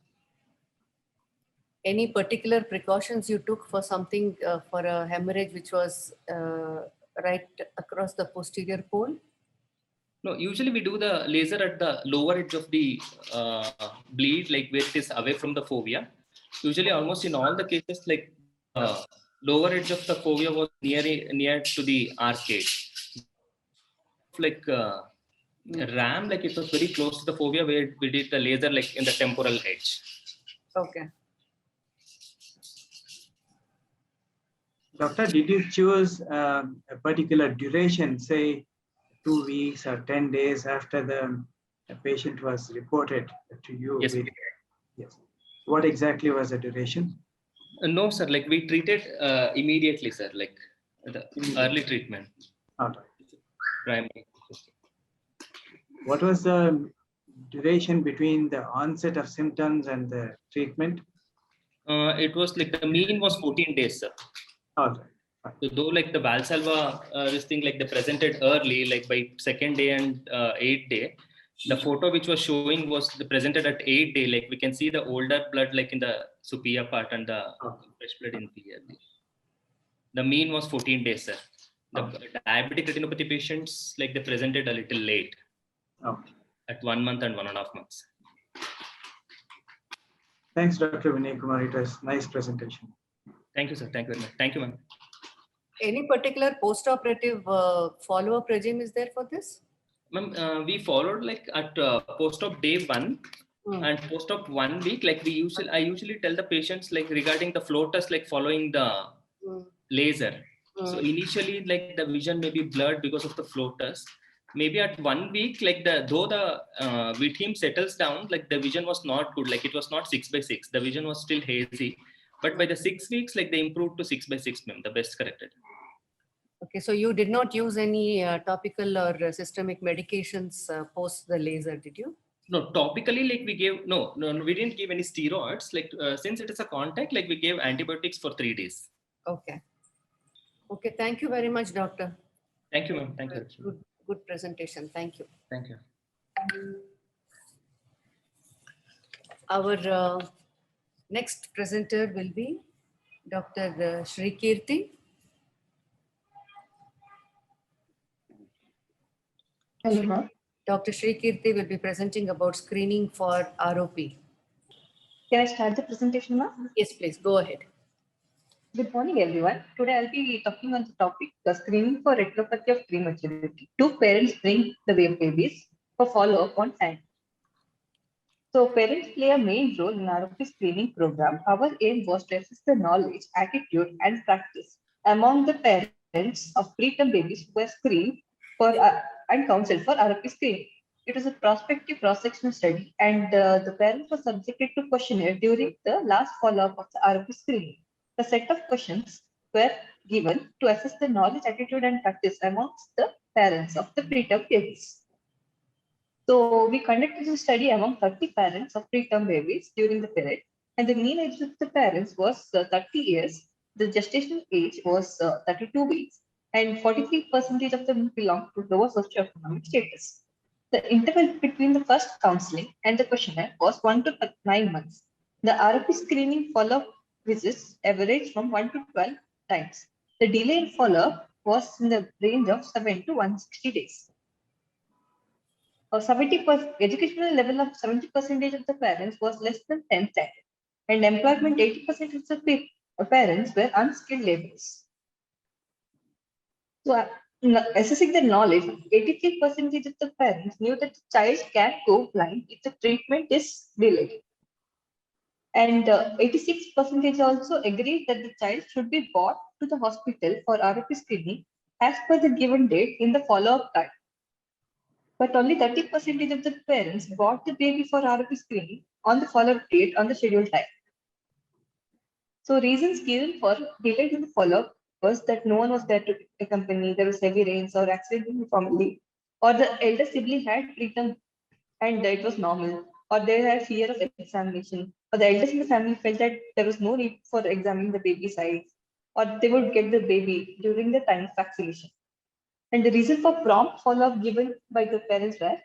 Any particular precautions you took for something, for a hemorrhage which was right across the posterior pole? No, usually we do the laser at the lower edge of the bleed, like where it is away from the fovea. Usually almost in all the cases, like lower edge of the fovea was near to the arcade. Like RAM, like it was very close to the fovea where we did the laser like in the temporal edge. Okay. Doctor, did you choose a particular duration, say 2 weeks or 10 days after the patient was reported to you? Yes. Yes. What exactly was the duration? No, sir. Like we treated immediately, sir. Like the early treatment. All right. Primary. What was the duration between the onset of symptoms and the treatment? It was like the mean was 14 days, sir. All right. So though like the Valsalva, this thing like they presented early, like by 2nd day and 8th day, the photo which was showing was presented at 8th day. Like we can see the older blood like in the superior part and the fresh blood inferior. The mean was 14 days, sir. The diabetic retinopathy patients, like they presented a little late at 1 month and 1.5 months. Thanks, Dr. Vinay Kumar. It was a nice presentation. Thank you, sir. Thank you very much. Thank you, ma'am. Any particular post-operative follow-up regime is there for this? Ma'am, we followed like at post-op day 1 and post-op 1 week. Like I usually tell the patients like regarding the flow test, like following the laser. So initially, like the vision may be blurred because of the flow test. maybe at 1 week, like though the VTM settles down, like the vision was not good, like it was not 6/6, the vision was still hazy. But by the 6 weeks, like they improved to 6/6, ma'am, the best corrected. Okay, so you did not use any topical or systemic medications post the laser, did you? No, topically, like we gave, no, we didn't give any steroids. Like since it is a contact, like we gave antibiotics for 3 days. Okay. Okay, thank you very much, doctor. Thank you, ma'am. Thank you. Good presentation. Thank you. Thank you. Our next presenter will be Dr. Shri Kirti. Hello, ma'am. Dr. Shri Kirti will be presenting about screening for ROP. Can I start the presentation, ma'am? Yes, please, go ahead. Good morning, everyone. Today I'll be talking on the topic, the screening for retinopathy of prematurity. Two parents bring the babies for follow-up on time. So parents play a main role in ROP screening program. Our aim was to assess the knowledge, attitude, and practice among the parents of preterm babies who were screened for and counseled for ROP screening. It was a prospective cross-sectional study, and the parents were subjected to questionnaire during the last follow-up of the ROP screening. The set of questions were given to assess the knowledge, attitude, and practice amongst the parents of the preterm babies. So we conducted a study among 30 parents of preterm babies during the period, and the mean age of the parents was 30 years. The gestational age was 32 weeks, and 43% of them belonged to lower socioeconomic status. The interval between the first counseling and the questionnaire was 1 to 9 months. The ROP screening follow-up visits averaged from 1 to 12 times. The delay in follow-up was in the range of 7 to 160 days. 70% educational level of 70% of the parents was less than 10th standard, and employment 80% of the parents were unskilled laborers. So, assessing the knowledge, 83% of the parents knew that the child can go blind if the treatment is delayed. And 86% also agreed that the child should be brought to the hospital for ROP screening as per the given date in the follow-up time. But only 30% of the parents brought the baby for ROP screening on the follow-up date on the scheduled time. So reasons given for delay in the follow-up was that no one was there to accompany, there was heavy rains or accident in the family, or the elder sibling had preterm and it was normal, or they had fear of examination, or the elders in the family felt that there was no need for examining the baby's eyes, or they would get the baby during the time of vaccination. And the reason for prompt follow-up given by the parents were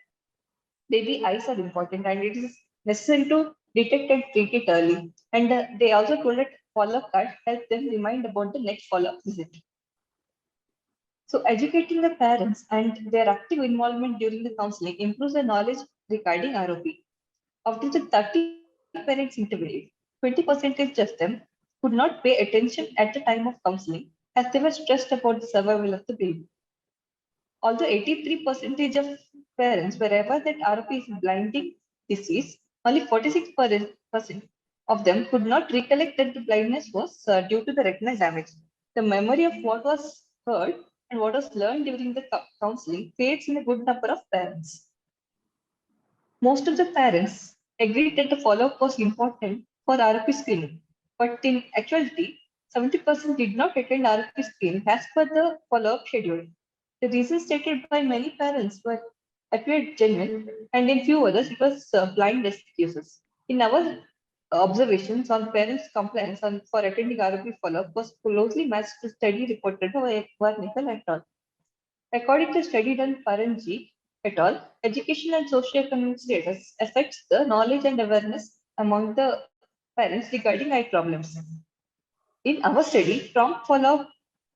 baby eyes are important and it is necessary to detect and treat it early. And they also told that follow-up cards help them remind about the next follow-up visit. So educating the parents and their active involvement during the counseling improves the knowledge regarding ROP. After the 30 parents interviewed, 20% of them could not pay attention at the time of counseling as they were stressed about the survival of the baby. Although 83% of parents were aware that ROP is a blinding disease, only 46% of them could not recollect that the blindness was due to the retinal damage. The memory of what was heard and what was learned during the counseling fades in a good number of parents. Most of the parents agreed that the follow-up was important for ROP screening, but in actuality, 70% did not attend ROP screening as per the follow-up schedule. The reasons stated by many parents were appeared genuine, and in few others it was blind excuses. In our observations on parents' complaints for attending ROP follow-up was closely matched to study reported by Varnikal et al. According to study done Paranji et al., education and socioeconomic status affects the knowledge and awareness among the parents regarding eye problems. In our study, prompt follow-up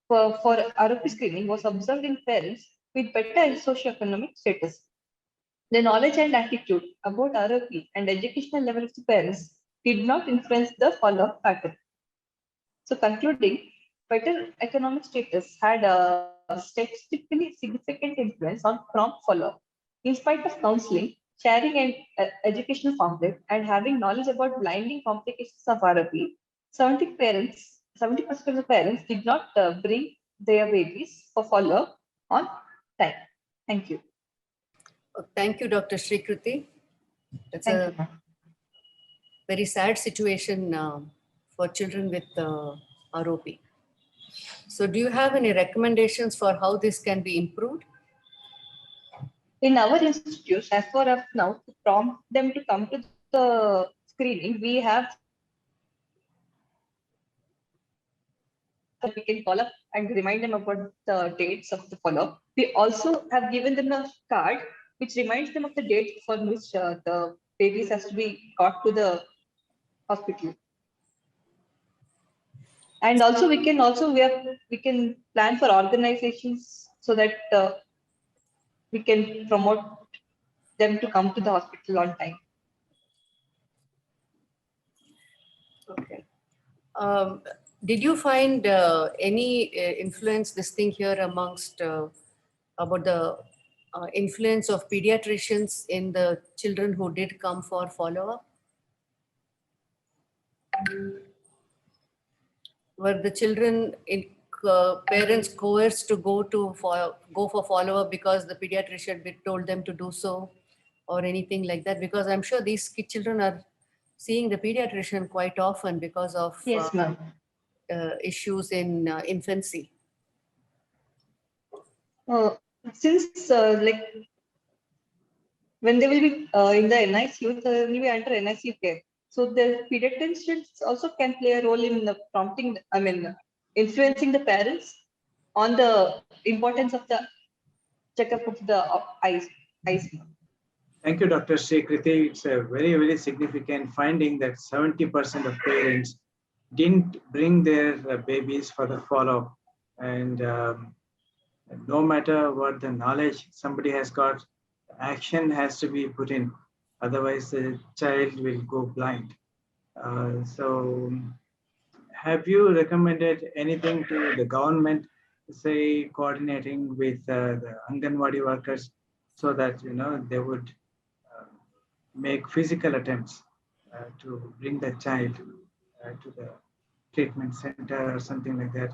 for ROP screening was observed in parents with better socioeconomic status. The knowledge and attitude about ROP and educational level of the parents did not influence the follow-up pattern. So concluding, better economic status had a statistically significant influence on prompt follow-up. In spite of counseling, sharing an educational pamphlet, and having knowledge about blinding complications of ROP, 70% of the parents did not bring their babies for follow-up on time. Thank you. Thank you, Dr. Shrikruti. It's Thank a you, ma'am. very sad situation for children with ROP. So do you have any recommendations for how this can be improved? In our institute, as for of now, to prompt them to come to the screening, we have we can call up and remind them about the dates of the follow-up. We also have given them a card which reminds them of the date for which the babies has to be got to the hospital. And also we can plan for organizations so that we can promote them to come to the hospital on time. Okay. Did you find any influence this thing here amongst about the influence of pediatricians in the children who did come for follow-up? Were the children in parents coerced to go for follow-up because the pediatrician told them to do so, or anything like that? Because I'm sure these children are seeing the pediatrician quite often because of Yes, ma'am. issues in infancy. Since like when they will be in the NICU, they will be under NICU care. So the pediatricians also can play a role in the prompting, influencing the parents on the importance of the checkup of the eyes. Thank you, Dr. Srikriti. It's a very, very significant finding that 70% of parents didn't bring their babies for the follow-up. And no matter what the knowledge somebody has got, action has to be put in. Otherwise, the child will go blind. So have you recommended anything to the government, say coordinating with the Anganwadi workers so that, they would make physical attempts to bring the child to the treatment center or something like that?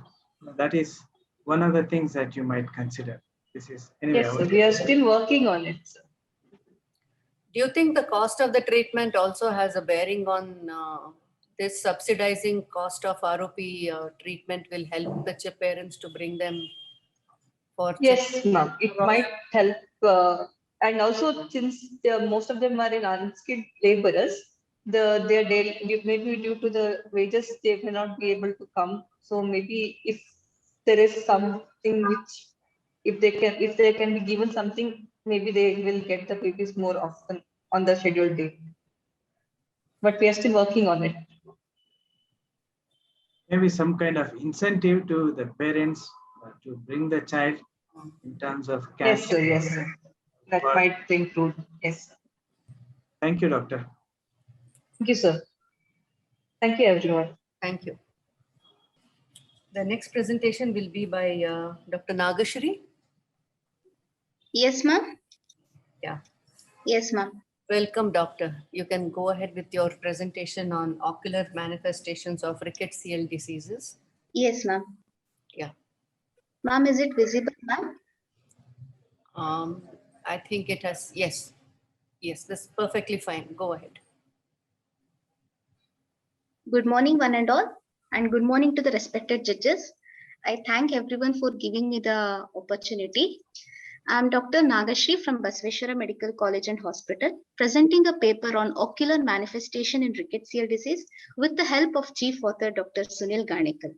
That is one of the things that you might consider. This is anyway. Yes, sir, we are still working on it, sir. Do you think the cost of the treatment also has a bearing on this subsidizing cost of ROP treatment will help the parents to bring them for Yes, ma'am. It might help. And also, since most of them are in unskilled laborers, their daily, maybe due to the wages, they may not be able to come. So maybe if there is something which, if they can be given something, maybe they will get the babies more often on the scheduled day. But we are still working on it. Maybe some kind of incentive to the parents to bring the child in terms of cash. Yes, sir. Yes, sir. That might be improved. Yes, sir. Thank you, doctor. Thank you, sir. Thank you, everyone. Thank you. The next presentation will be by Dr. Nagashri. Yes, ma'am. Yeah. Yes, ma'am. Welcome, doctor. You can go ahead with your presentation on ocular manifestations of rickettsial diseases. Yes, ma'am. Yeah. Ma'am, is it visible, ma'am? I think it has, yes. Yes, that's perfectly fine. Go ahead. Good morning, one and all, and good morning to the respected judges. I thank everyone for giving me the opportunity. I'm Dr. Nagashri from Basveshwara Medical College and Hospital, presenting a paper on ocular manifestation in rickettsial disease with the help of Chief Author Dr. Sunil Ganekar.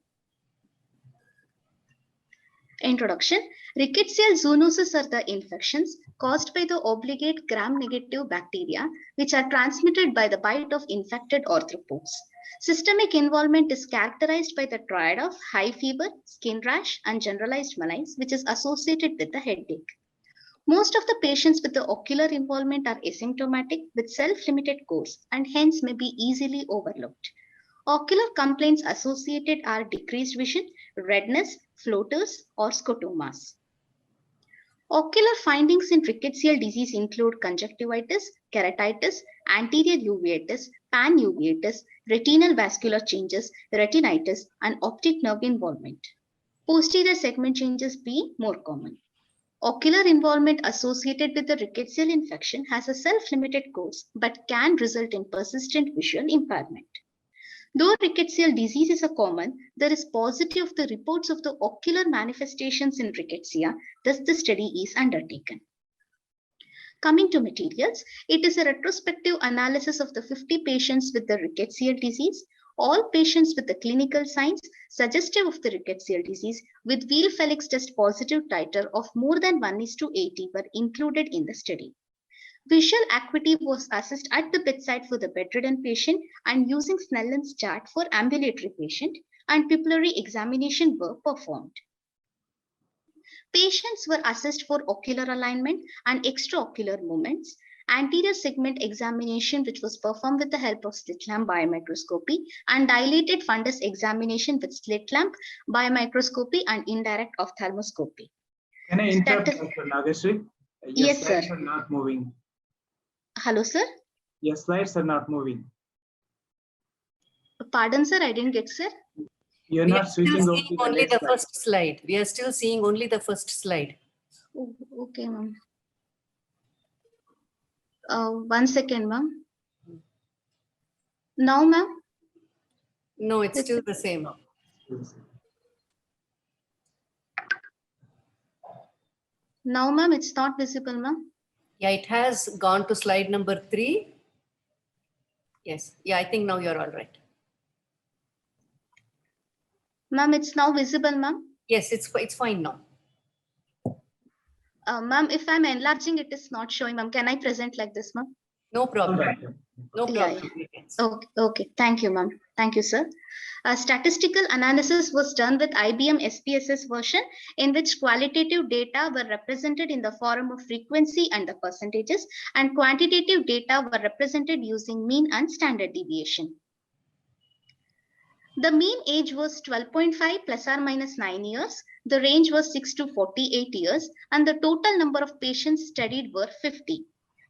Introduction. Rickettsial zoonoses are the infections caused by the obligate gram-negative bacteria, which are transmitted by the bite of infected arthropods. Systemic involvement is characterized by the triad of high fever, skin rash, and generalized malaise, which is associated with the headache. Most of the patients with the ocular involvement are asymptomatic with self-limited course and hence may be easily overlooked. Ocular complaints associated are decreased vision, redness, floaters, or scotomas. Ocular findings in rickettsial disease include conjunctivitis, keratitis, anterior uveitis, panuveitis, retinal vascular changes, retinitis, and optic nerve involvement. Posterior segment changes being more common. Ocular involvement associated with the rickettsial infection has a self-limited course but can result in persistent visual impairment. Though rickettsial disease is a common, there is paucity of the reports of the ocular manifestations in rickettsia, thus the study is undertaken. Coming to materials, it is a retrospective analysis of the 50 patients with the rickettsial disease. All patients with the clinical signs suggestive of the rickettsial disease with wheel Felix test positive titer of more than 1:80 were included in the study. Visual acuity was assessed at the bedside for the bedridden patient and using Snellen's chart for ambulatory patient, and pupillary examination were performed. Patients were assessed for ocular alignment and extraocular movements. Anterior segment examination, which was performed with the help of slit lamp biomicroscopy, and dilated fundus examination with slit lamp biomicroscopy and indirect ophthalmoscopy. Can I interrupt, Dr. Nagasri? Your Yes, slides sir. are not moving. Hello, sir. Your slides are not moving. Pardon, sir. I didn't get, sir. You're We not are still switching over seeing to the only next the slide. first slide. We are still seeing only the first slide. Oh, okay, ma'am. One second, ma'am. Now, ma'am. No, it's still the same. Now, ma'am, it's not visible, ma'am. Yeah, it has gone to slide number 3. Yes. Yeah, I think now you're all right. Ma'am, it's now visible, ma'am. Yes, it's fine now. Ma'am, if I'm enlarging, it is not showing, ma'am. Can I present like this, ma'am? No problem. No Yeah, problem. Okay, okay. Thank you, ma'am. Thank you, sir. A statistical analysis was done with IBM SPSS version in which qualitative data were represented in the form of frequency and the percentages, and quantitative data were represented using mean and standard deviation. The mean age was 12.5 plus or minus 9 years. The range was 6 to 48 years, and the total number of patients studied were 50,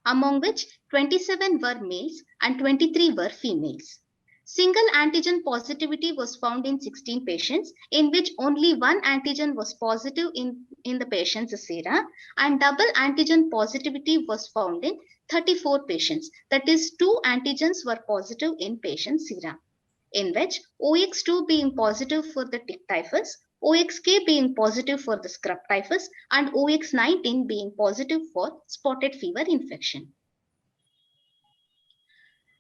among which 27 were males and 23 were females. Single antigen positivity was found in 16 patients, in which only one antigen was positive in the patient's sera, and double antigen positivity was found in 34 patients. That is, 2 antigens were positive in patient's sera, in which OX2 being positive for the tick typhus, OXK being positive for the scrub typhus, and OX19 being positive for spotted fever infection.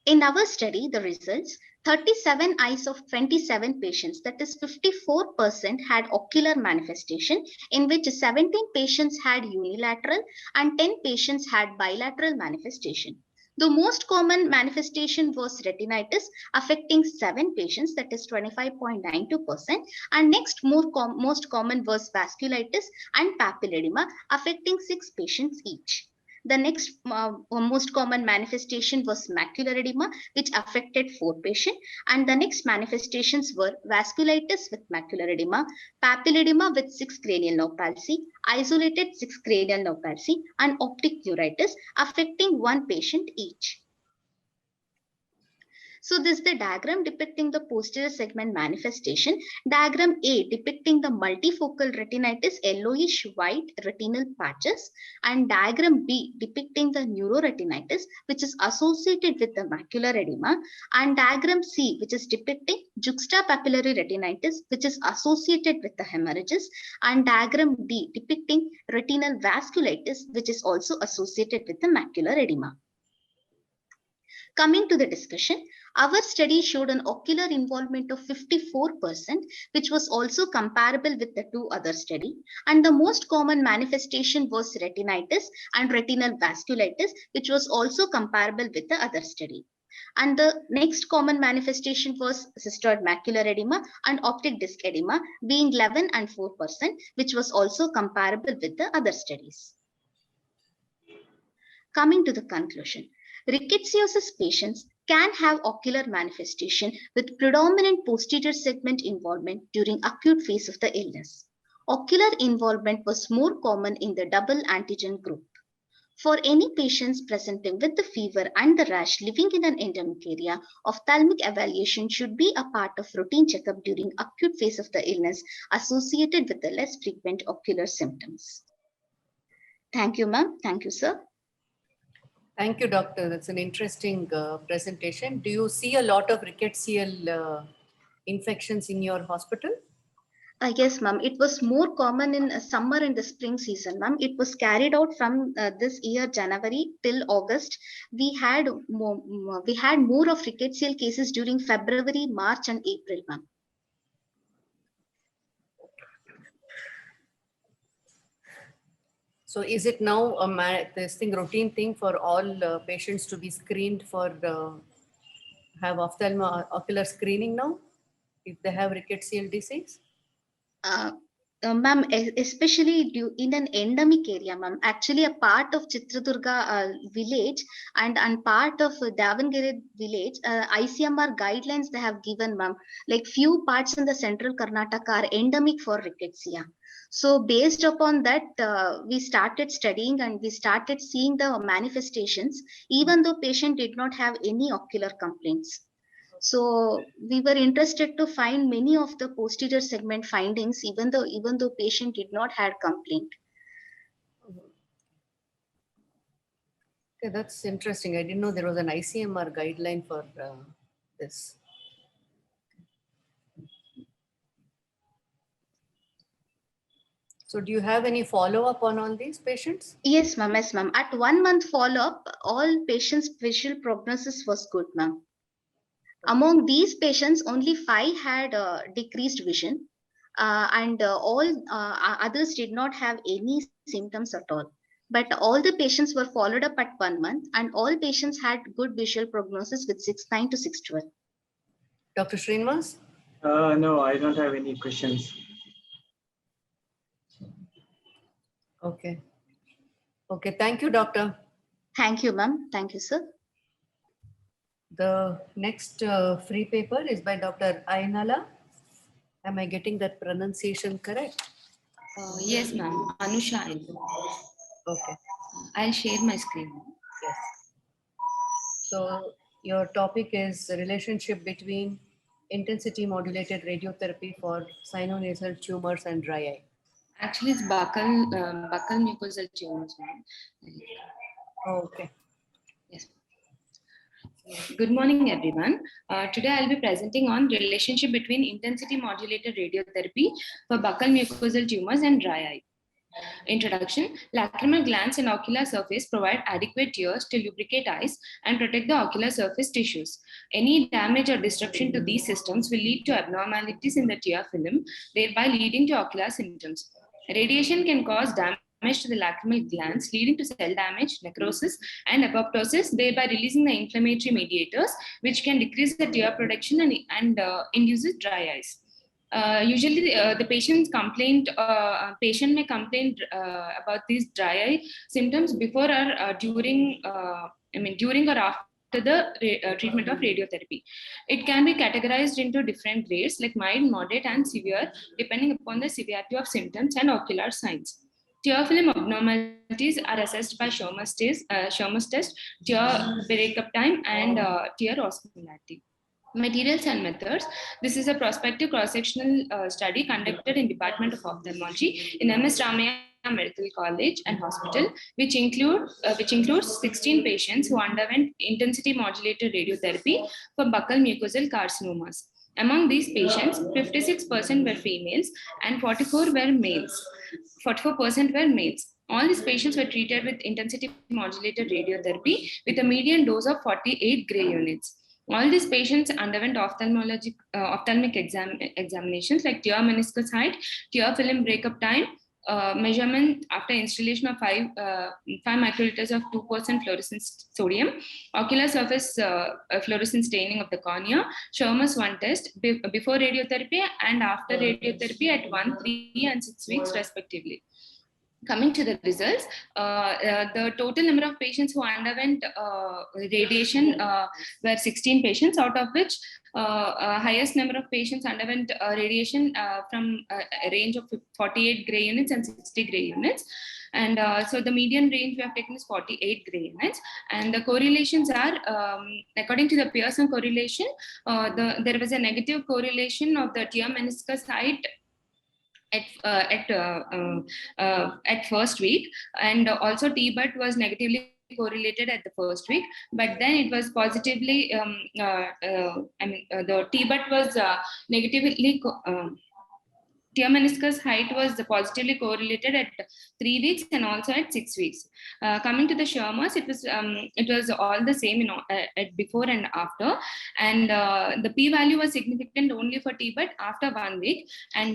In our study, the results, 37 eyes of 27 patients, that is 54%, had ocular manifestation, in which 17 patients had unilateral and 10 patients had bilateral manifestation. The most common manifestation was retinitis, affecting 7 patients, that is 25.92%, and next most common was vasculitis and papilledema, affecting 6 patients each. The next most common manifestation was macular edema, which affected 4 patients, and the next manifestations were vasculitis with macular edema, papilledema with 6 cranial nerve palsy, isolated 6 cranial nerve palsy, and optic neuritis, affecting 1 patient each. So this is the diagram depicting the posterior segment manifestation. Diagram A depicting the multifocal retinitis, yellowish white retinal patches, and diagram B depicting the neuroretinitis, which is associated with the macular edema, and diagram C, which is depicting juxtapapillary retinitis, which is associated with the hemorrhages, and diagram D depicting retinal vasculitis, which is also associated with the macular edema. Coming to the discussion, our study showed an ocular involvement of 54%, which was also comparable with the 2 other studies. And the most common manifestation was retinitis and retinal vasculitis, which was also comparable with the other study. And the next common manifestation was cystoid macular edema and optic disc edema, being 11 and 4%, which was also comparable with the other studies. Coming to the conclusion, rickettsiosis patients can have ocular manifestation with predominant posterior segment involvement during acute phase of the illness. Ocular involvement was more common in the double antigen group. For any patients presenting with the fever and the rash living in an endemic area, ophthalmic evaluation should be a part of routine checkup during acute phase of the illness associated with the less frequent ocular symptoms. Thank you, ma'am. Thank you, sir. Thank you, doctor. That's an interesting presentation. Do you see a lot of rickettsial infections in your hospital? Yes, ma'am. It was more common in summer and the spring season, ma'am. It was carried out from this year January till August. We had more of rickettsial cases during February, March, and April, ma'am. So is it now this routine thing for all patients to be screened for have ocular screening now if they have rickettsial disease? Ma'am, especially in an endemic area, ma'am. Actually, a part of Chitradurga village and part of Davangere village, ICMR guidelines they have given, ma'am. Like few parts in the central Karnataka are endemic for rickettsia. So based upon that, we started studying and we started seeing the manifestations, even though patient did not have any ocular complaints. So we were interested to find many of the posterior segment findings, even though patient did not had complaint. Okay, that's interesting. I didn't know there was an ICMR guideline for this. So do you have any follow-up on all these patients? Yes, ma'am. Yes, ma'am. At 1 month follow-up, all patients' visual prognosis was good, ma'am. Among these patients, only 5 had decreased vision, and all others did not have any symptoms at all. But all the patients were followed up at 1 month, and all patients had good visual prognosis with 6/9 to 6/12. Dr. Srinivas? No, I don't have any questions. Okay. Okay, thank you, doctor. Thank you, ma'am. Thank you, sir. The next free paper is by Dr. Ainala. Am I getting that pronunciation correct? Yes, ma'am. Anusha. Okay. I'll share my screen. Yes. So your topic is the relationship between intensity modulated radiotherapy for sinonasal tumors and dry eye. Actually, it's buccal mucosal tumors, ma'am. Okay. Yes. Good morning, everyone. Today I'll be presenting on relationship between intensity modulated radiotherapy for buccal mucosal tumors and dry eye. Introduction. Lacrimal glands and ocular surface provide adequate tears to lubricate eyes and protect the ocular surface tissues. Any damage or disruption to these systems will lead to abnormalities in the tear film, thereby leading to ocular symptoms. Radiation can cause damage to the lacrimal glands, leading to cell damage, necrosis, and apoptosis, thereby releasing the inflammatory mediators, which can decrease the tear production and induces dry eyes. Usually, the patient may complain about these dry eye symptoms before or during or after the treatment of radiotherapy. It can be categorized into different grades like mild, moderate, and severe, depending upon the severity of symptoms and ocular signs. Tear film abnormalities are assessed by Schirmer's test, tear breakup time, and tear osmolarity. Materials and methods. This is a prospective cross-sectional study conducted in Department of Ophthalmology in MS Ramaiah Medical College and Hospital, which includes 16 patients who underwent intensity modulated radiotherapy for buccal mucosal carcinomas. Among these patients, 56% were females and 44% were males. All these patients were treated with intensity modulated radiotherapy with a median dose of 48 gray units. All these patients underwent ophthalmic examinations like tear meniscus height, tear film breakup time, measurement after installation of 5 microliters of 2% fluorescent sodium, ocular surface fluorescent staining of the cornea, Schirmer's 1 test before radiotherapy and after radiotherapy at 1, 3, and 6 weeks respectively. Coming to the results, the total number of patients who underwent radiation were 16 patients, out of which highest number of patients underwent radiation from a range of 48 gray units and 60 gray units. And so the median range we have taken is 48 gray units. And the correlations are, according to the Pearson correlation, there was a negative correlation of the tear meniscus height at first week, and also T-BUT was negatively correlated at the first week, but then it was positively, the T-BUT was negatively, tear meniscus height was positively correlated at 3 weeks and also at 6 weeks. Coming to the Shermers, it was all the same, at before and after, and the p-value was significant only for T-BUT after 1 week, and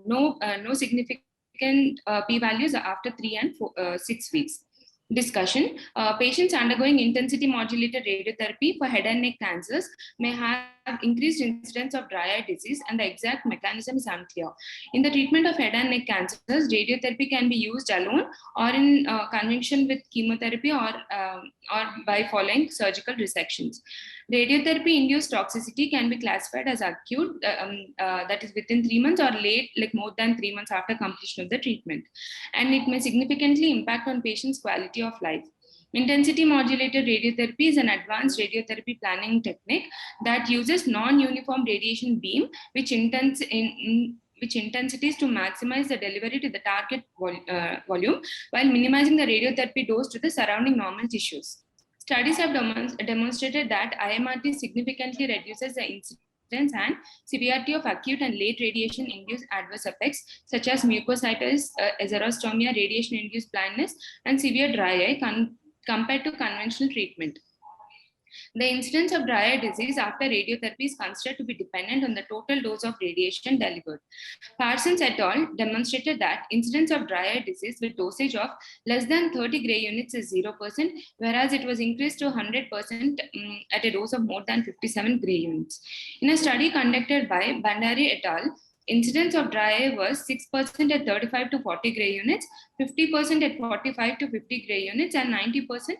no significant p-values after 3 and 6 weeks. Discussion: patients undergoing intensity modulated radiotherapy for head and neck cancers may have increased incidence of dry eye disease, and the exact mechanism is unclear. In the treatment of head and neck cancers, radiotherapy can be used alone or in conjunction with chemotherapy or by following surgical resections. Radiotherapy-induced toxicity can be classified as acute, that is within 3 months, or late, like more than 3 months after completion of the treatment. And it may significantly impact on patients' quality of life. Intensity modulated radiotherapy is an advanced radiotherapy planning technique that uses non-uniform radiation beam, which intensities to maximize the delivery to the target volume while minimizing the radiotherapy dose to the surrounding normal tissues. Studies have demonstrated that IMRT significantly reduces the incidence and severity of acute and late radiation-induced adverse effects such as mucositis, xerostomia, radiation-induced blindness, and severe dry eye compared to conventional treatment. The incidence of dry eye disease after radiotherapy is considered to be dependent on the total dose of radiation delivered. Parsons et al. Demonstrated that incidence of dry eye disease with dosage of less than 30 gray units is 0%, whereas it was increased to 100% at a dose of more than 57 gray units. In a study conducted by Bandari et al., incidence of dry eye was 6% at 35 to 40 gray units, 50% at 45 to 50 gray units, and 90%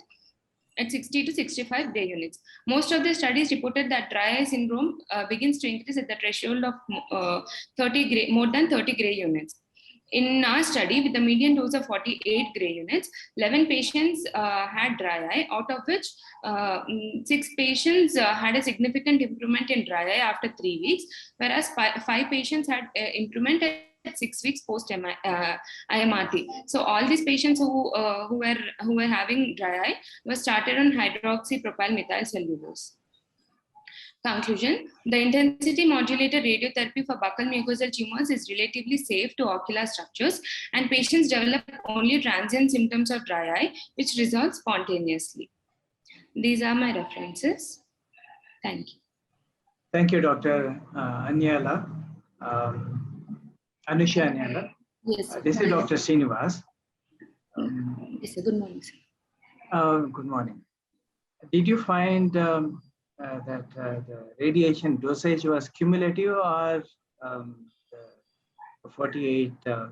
at 60 to 65 gray units. Most of the studies reported that dry eye syndrome begins to increase at the threshold of more than 30 gray units. In our study, with the median dose of 48 gray units, 11 patients had dry eye, out of which 6 patients had a significant improvement in dry eye after 3 weeks, whereas 5 patients had improvement at 6 weeks post IMRT. So all these patients who were having dry eye were started on hydroxypropyl methyl cellulose. Conclusion: the intensity modulated radiotherapy for buccal mucosal tumors is relatively safe to ocular structures, and patients develop only transient symptoms of dry eye, which resolve spontaneously. These are my references. Thank you. Thank you, Dr. Anyala. Anusha Anyala. Yes. This is Dr. Srinivas. Yes, sir. Good morning, sir. Good morning. Did you find that the radiation dosage was cumulative or the 48? So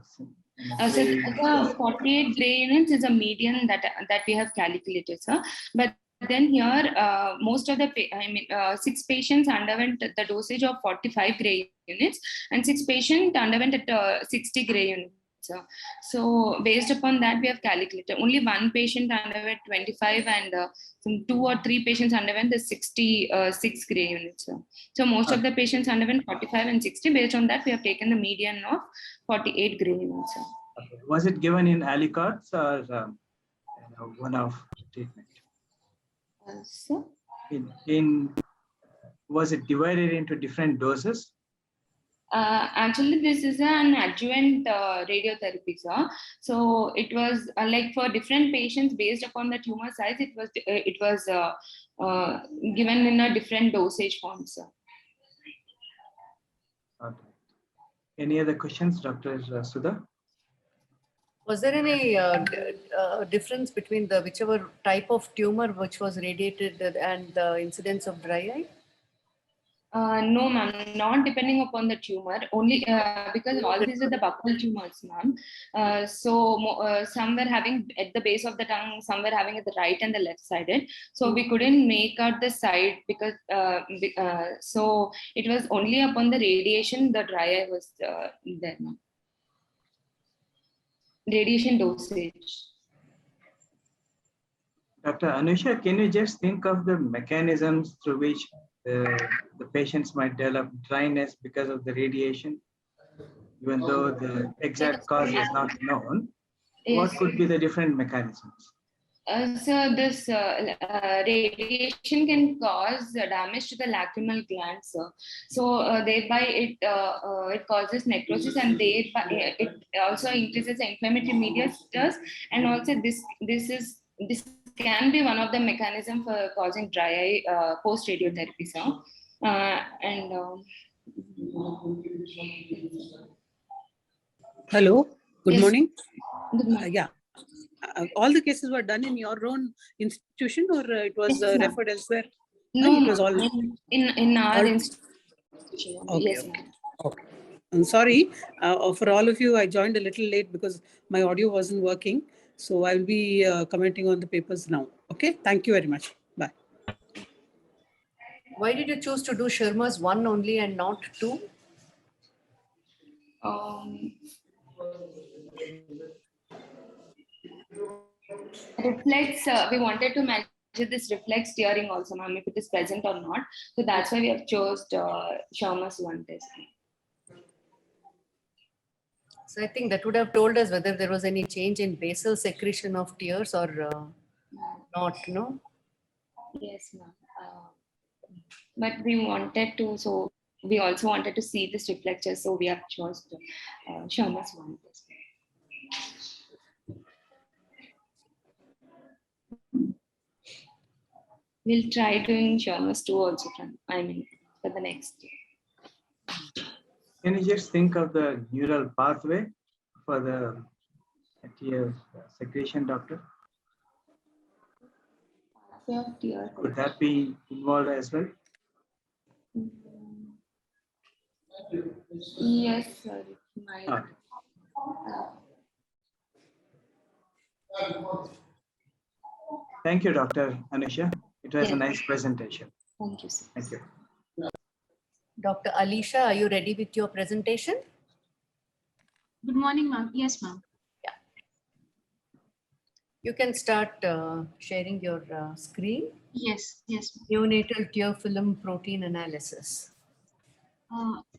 the 48 gray units is a median that we have calculated, sir. But then here, most of the 6 patients underwent the dosage of 45 gray units, and 6 patients underwent at 60 gray units. So based upon that, we have calculated only 1 patient underwent 25, and some 2 or 3 patients underwent the 66 gray units. So most of the patients underwent 45 and 60. Based on that, we have taken the median of 48 gray units. Okay. Was it given in aliquots or one-off treatment? So was it divided into different doses? Actually, this is an adjuvant radiotherapy, sir. So it was like for different patients based upon the tumor size, it was given in a different dosage form, sir. Okay. Any other questions, Dr. Sudha? Was there any difference between the whichever type of tumor which was radiated and the incidence of dry eye? No, ma'am, not depending upon the tumor, only because all these are the buccal tumors, ma'am. So some were having at the base of the tongue, some were having at the right and the left sided. So we couldn't make out the side because so it was only upon the radiation the dry eye was there, ma'am. Radiation dosage. Dr. Anusha, can you just think of the mechanisms through which the patients might develop dryness because of the radiation? even though the exact cause is not known, what Yes. could be the different mechanisms? So this radiation can cause damage to the lacrimal glands. So thereby it causes necrosis, and thereby it also increases the inflammatory mediators, and also this can be one of the mechanism for causing dry eye post radiotherapy. So Hello, good Yes. morning. Good morning. Yeah, all the cases were done in your own institution, or it was Yes, ma'am. referred elsewhere? No, it was all in our all- institution. Okay, Yes, okay. ma'am. Okay. I'm sorry for all of you. I joined a little late because my audio wasn't working. So I'll be commenting on the papers now. Okay, thank you very much. Bye. Why did you choose to do Sharma's 1 only and not 2? Reflex, we wanted to measure this reflex tearing also, ma'am, if it is present or not. So that's why we have chose Sharma's 1 test. So I think that would have told us whether there was any change in basal secretion of tears or not, no? Yes, ma'am. But we wanted to, so we also wanted to see this reflectors, so we have chose Sharma's 1 test. We'll try doing Sharma's 2 also, for the next year. Can you just think of the neural pathway for the tear secretion, doctor? Could that be involved as well? Yes, sir. Thank you, Dr. Anusha. It was a Yeah. nice presentation. Thank you, sir. Thank you. Dr. Alisha, are you ready with your presentation? Good morning, ma'am. Yes, ma'am. You can start sharing your screen. Yes, yes. Neonatal tear film protein analysis.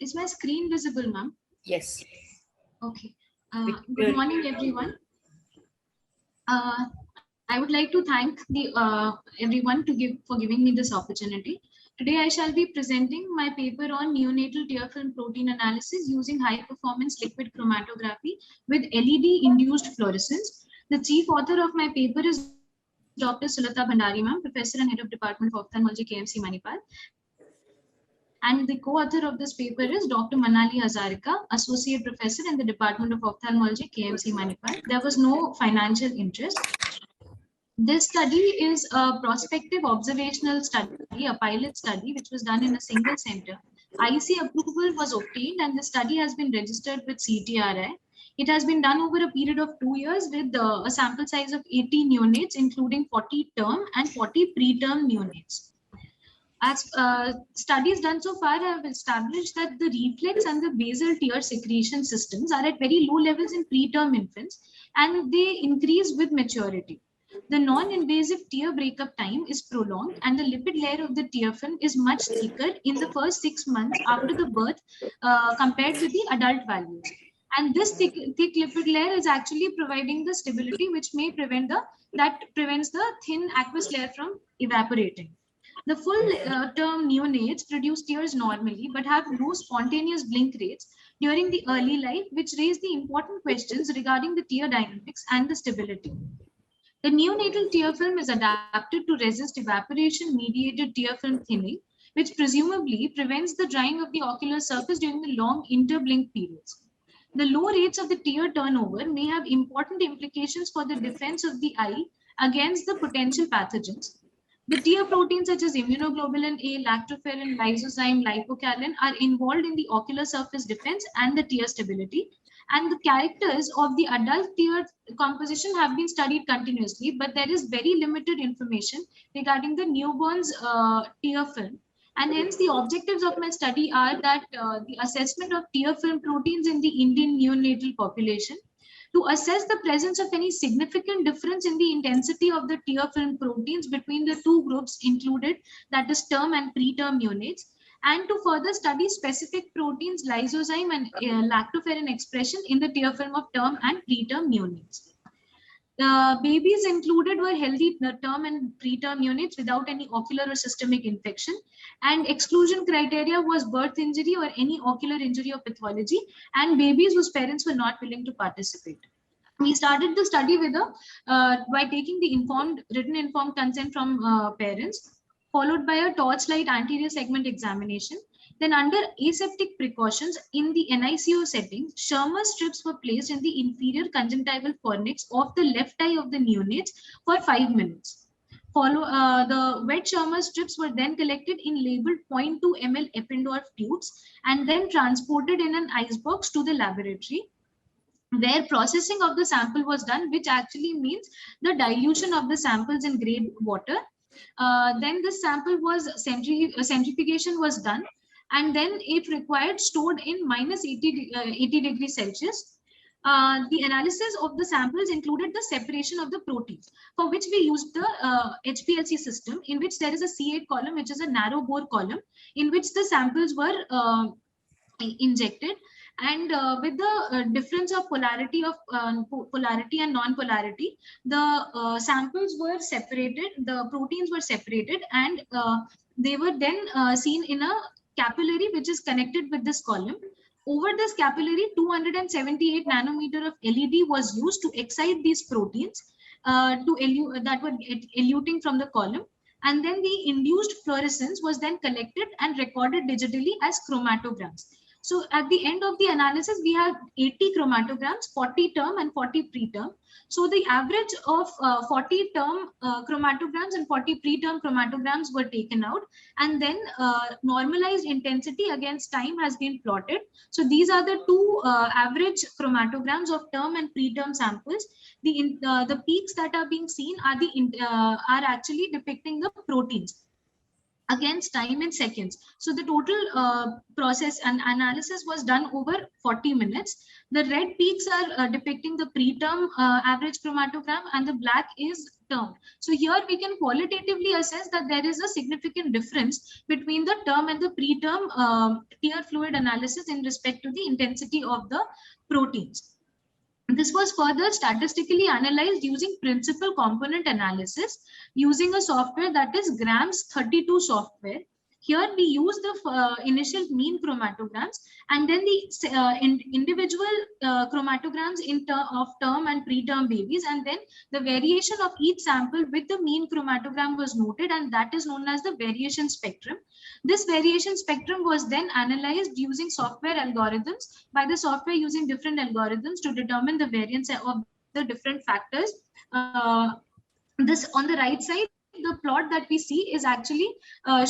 Is my screen visible, ma'am? Yes. Okay. Good morning, everyone. I would like to thank everyone for giving me this opportunity. Today, I shall be presenting my paper on neonatal tear film protein analysis using high-performance liquid chromatography with LED-induced fluorescence. The chief author of my paper is Dr. Sulata Bhandari, ma'am, Professor and Head of Department of Ophthalmology, KMC Manipal. And the co-author of this paper is Dr. Manali Hazarika, Associate Professor in the Department of Ophthalmology, KMC Manipal. There was no financial interest. This study is a prospective observational study, a pilot study, which was done in a single center. IC approval was obtained and the study has been registered with CTRI. It has been done over a period of 2 years with a sample size of 80 neonates, including 40 term and 40 preterm neonates. As studies done so far have established that the reflex and the basal tear secretion systems are at very low levels in preterm infants and they increase with maturity. The non-invasive tear breakup time is prolonged and the lipid layer of the tear film is much thicker in the first 6 months after the birth compared with the adult values. And this thick lipid layer is actually providing the stability which may prevents the thin aqueous layer from evaporating. The full-term neonates produce tears normally but have low spontaneous blink rates during the early life, which raise the important questions regarding the tear dynamics and the stability. The neonatal tear film is adapted to resist evaporation-mediated tear film thinning, which presumably prevents the drying of the ocular surface during the long interblink periods. The low rates of the tear turnover may have important implications for the defense of the eye against the potential pathogens. The tear proteins such as immunoglobulin A, lactoferrin, lysozyme, lipocalin are involved in the ocular surface defense and the tear stability. And the characters of the adult tear composition have been studied continuously, but there is very limited information regarding the newborn's tear film. And hence the objectives of my study are that the assessment of tear film proteins in the Indian neonatal population, to assess the presence of any significant difference in the intensity of the tear film proteins between the two groups included, that is term and preterm neonates, and to further study specific proteins, lysozyme and lactoferrin expression in the tear film of term and preterm neonates. Babies included were healthy term and preterm units without any ocular or systemic infection, and exclusion criteria was birth injury or any ocular injury or pathology, and babies whose parents were not willing to participate. We started the study with by taking the written informed consent from parents, followed by a torchlight anterior segment examination. Then under aseptic precautions in the NICU setting, Schirmer strips were placed in the inferior conjunctival fornix of the left eye of the neonates for 5 minutes. The wet Schirmer strips were then collected in labeled 0.2 ml Eppendorf tubes and then transported in an icebox to the laboratory, where processing of the sample was done, which actually means the dilution of the samples in grey water. Then the sample was centrifugation was done, and then if required stored in minus 80 degrees Celsius. The analysis of the samples included the separation of the proteins, for which we used the HPLC system, in which there is a C8 column, which is a narrow bore column, in which the samples were injected, and with the difference of polarity and non-polarity, the samples were separated, the proteins were separated, and they were then seen in a capillary which is connected with this column. Over this capillary, 278 nanometer of LED was used to excite these proteins that were eluting from the column, and then the induced fluorescence was then collected and recorded digitally as chromatograms. So at the end of the analysis, we have 80 chromatograms, 40 term and 40 preterm. So the average of 40 term chromatograms and 40 preterm chromatograms were taken out, and then normalized intensity against time has been plotted. So these are the two average chromatograms of term and preterm samples. The peaks that are being seen are actually depicting the proteins against time in seconds. So the total process and analysis was done over 40 minutes. The red peaks are depicting the preterm average chromatogram, and the black is term. So here we can qualitatively assess that there is a significant difference between the term and the preterm tear fluid analysis in respect to the intensity of the proteins. This was further statistically analyzed using principal component analysis using a software that is Grams 32 software. Here we use the initial mean chromatograms and then the individual chromatograms of term and preterm babies, and then the variation of each sample with the mean chromatogram was noted, and that is known as the variation spectrum. This variation spectrum was then analyzed using software algorithms by the software using different algorithms to determine the variance of the different factors. This on the right side, the plot that we see is actually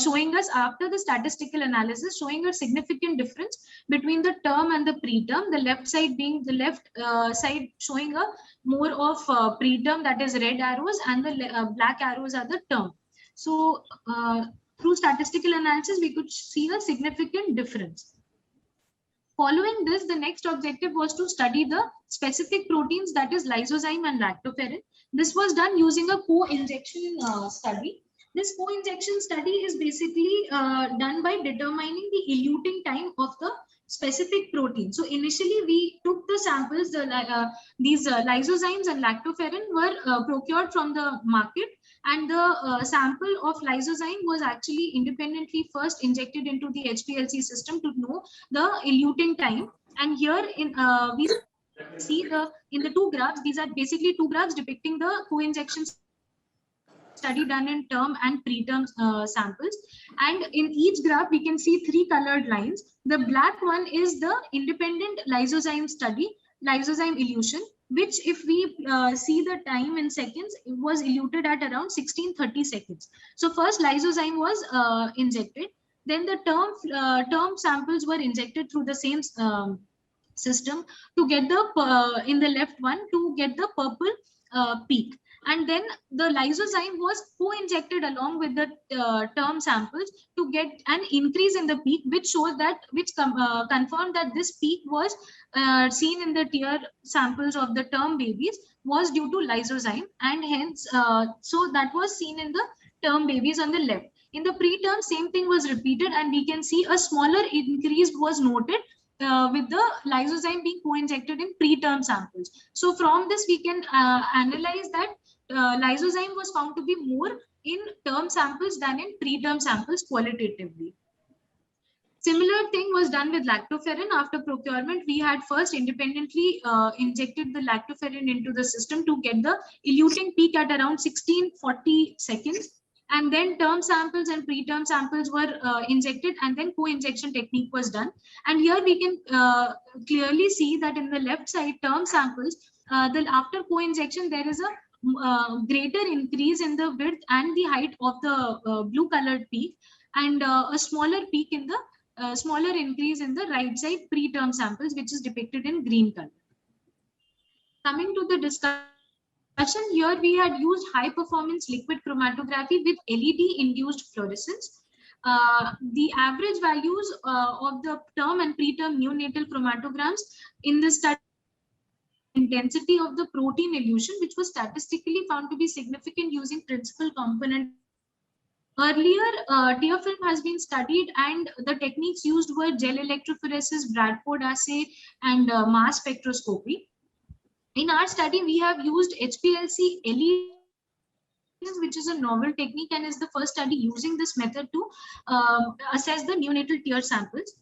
showing us after the statistical analysis, showing a significant difference between the term and the preterm. The left side being the left side showing a more of preterm, that is red arrows, and the black arrows are the term. So through statistical analysis, we could see a significant difference. Following this, the next objective was to study the specific proteins, that is lysozyme and lactoferrin. This was done using a co-injection study. This co-injection study is basically done by determining the eluting time of the specific protein. So initially we took the samples, these lysozymes and lactoferrin were procured from the market, and the sample of lysozyme was actually independently first injected into the HPLC system to know the eluting time. And here we see in the two graphs, these are basically two graphs depicting the co-injection study done in term and preterm samples, and in each graph we can see three colored lines. The black one is the independent lysozyme study, lysozyme elution, which if we see the time in seconds, it was eluted at around 1630 seconds. So first lysozyme was injected, then the term samples were injected through the same system to get the in the left one to get the purple peak, and then the lysozyme was co-injected along with the term samples to get an increase in the peak, which shows that confirmed that this peak was seen in the tear samples of the term babies was due to lysozyme, and hence so that was seen in the term babies on the left. In the preterm, same thing was repeated, and we can see a smaller increase was noted with the lysozyme being co-injected in preterm samples. So from this, we can analyze that lysozyme was found to be more in term samples than in preterm samples qualitatively. Similar thing was done with lactoferrin. After procurement, we had first independently injected the lactoferrin into the system to get the eluting peak at around 1640 seconds. And then term samples and preterm samples were injected, and then co-injection technique was done. And here we can clearly see that in the left side term samples, after co-injection, there is a greater increase in the width and the height of the blue colored peak, and a smaller peak in the smaller increase in the right side preterm samples, which is depicted in green color. Coming to the discussion, here we had used high performance liquid chromatography with LED induced fluorescence. The average values of the term and preterm neonatal chromatograms in the study intensity of the protein elution, which was statistically found to be significant using principal component. Earlier, tear film has been studied, and the techniques used were gel electrophoresis, Bradford assay, and mass spectroscopy. In our study, we have used HPLC LED, which is a novel technique and is the first study using this method to assess the neonatal tear samples.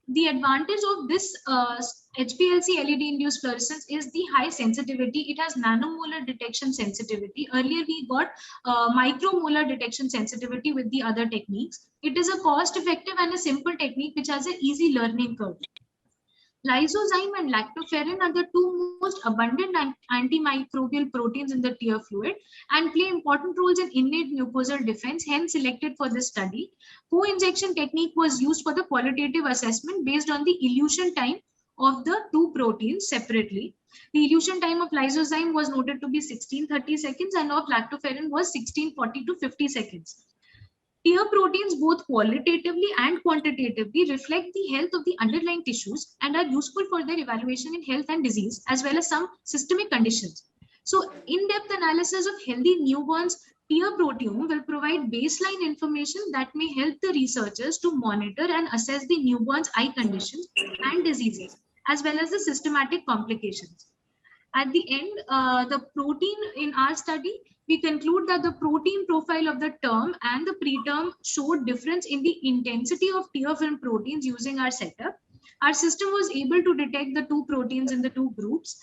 The advantage of this HPLC LED induced fluorescence is the high sensitivity. It has nanomolar detection sensitivity. Earlier we got micromolar detection sensitivity with the other techniques. It is a cost effective and a simple technique which has an easy learning curve. Lysozyme and lactoferrin are the two most abundant antimicrobial proteins in the tear fluid and play important roles in innate mucosal defense, hence selected for this study. Co-injection technique was used for the qualitative assessment based on the elution time of the two proteins separately. The elution time of lysozyme was noted to be 1630 seconds and of lactoferrin was 1640 to 50 seconds. Tear proteins both qualitatively and quantitatively reflect the health of the underlying tissues and are useful for their evaluation in health and disease, as well as some systemic conditions. So in-depth analysis of healthy newborns' tear proteome will provide baseline information that may help the researchers to monitor and assess the newborn's eye conditions and diseases, as well as the systematic complications. At the end, the protein in our study, we conclude that the protein profile of the term and the preterm showed difference in the intensity of tear film proteins using our setup. Our system was able to detect the two proteins in the two groups.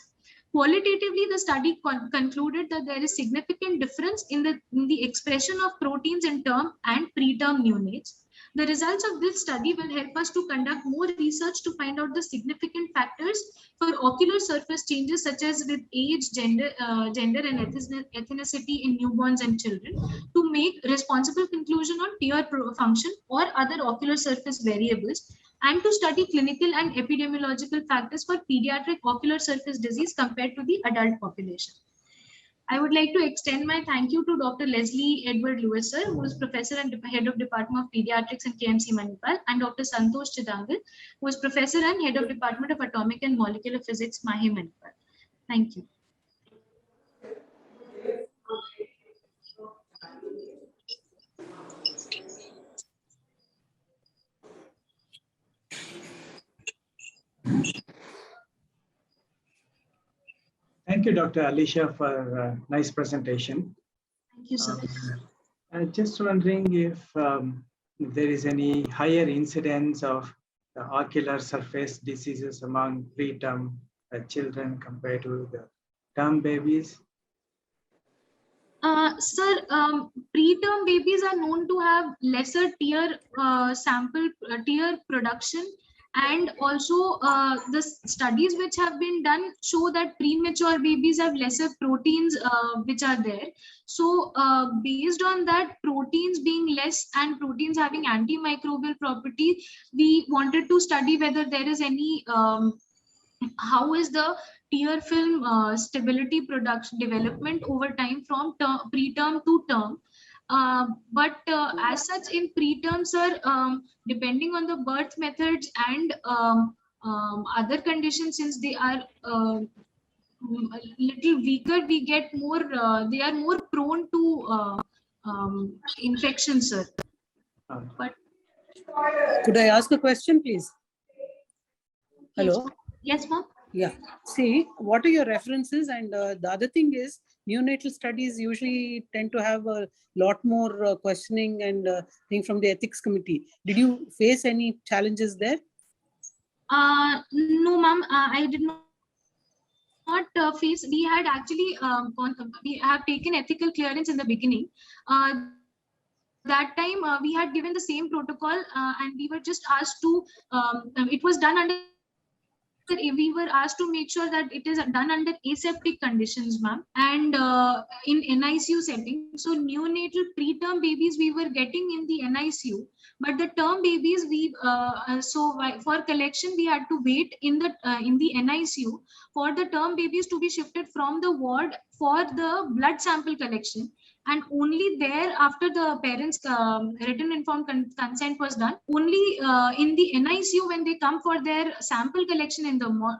Qualitatively, the study concluded that there is significant difference in the expression of proteins in term and preterm neonates. The results of this study will help us to conduct more research to find out the significant factors for ocular surface changes, such as with age, gender and ethnicity in newborns and children, to make responsible conclusion on tear function or other ocular surface variables, and to study clinical and epidemiological factors for pediatric ocular surface disease compared to the adult population. I would like to extend my thank you to Dr. Leslie Edward Lewis, sir, who is Professor and Head of Department of Pediatrics in KMC Manipal, and Dr. Santosh Chidangal, who is Professor and Head of Department of Atomic and Molecular Physics, Mahi Manipal. Thank you. Thank you, Dr. Alicia, for a nice presentation. Thank you, sir. I'm just wondering if there is any higher incidence of the ocular surface diseases among preterm children compared to the term babies. Sir, preterm babies are known to have lesser tear tear production, and also the studies which have been done show that premature babies have lesser proteins which are there. So based on that, proteins being less and proteins having antimicrobial property, we wanted to study whether there is any how is the tear film stability production development over time from preterm to term. But as such in preterm, sir, depending on the birth methods and other conditions, since they are a little weaker, we get more, they are more prone to infection, sir. But Could I ask a question, please? Hello? yes, ma'am. Yeah. See, what are your references? And the other thing is, neonatal studies usually tend to have a lot more questioning and thing from the ethics committee. Did you face any challenges there? No, ma'am. I did not face. We had actually we have taken ethical clearance in the beginning. That time we had given the same protocol and we were just asked to. It was done under. We were asked to make sure that it is done under aseptic conditions, ma'am, and in NICU setting. So neonatal preterm babies we were getting in the NICU, but the term babies we for collection we had to wait in the NICU for the term babies to be shifted from the ward for the blood sample collection. And only there, after the parents' written informed consent was done, only in the NICU when they come for their sample collection in the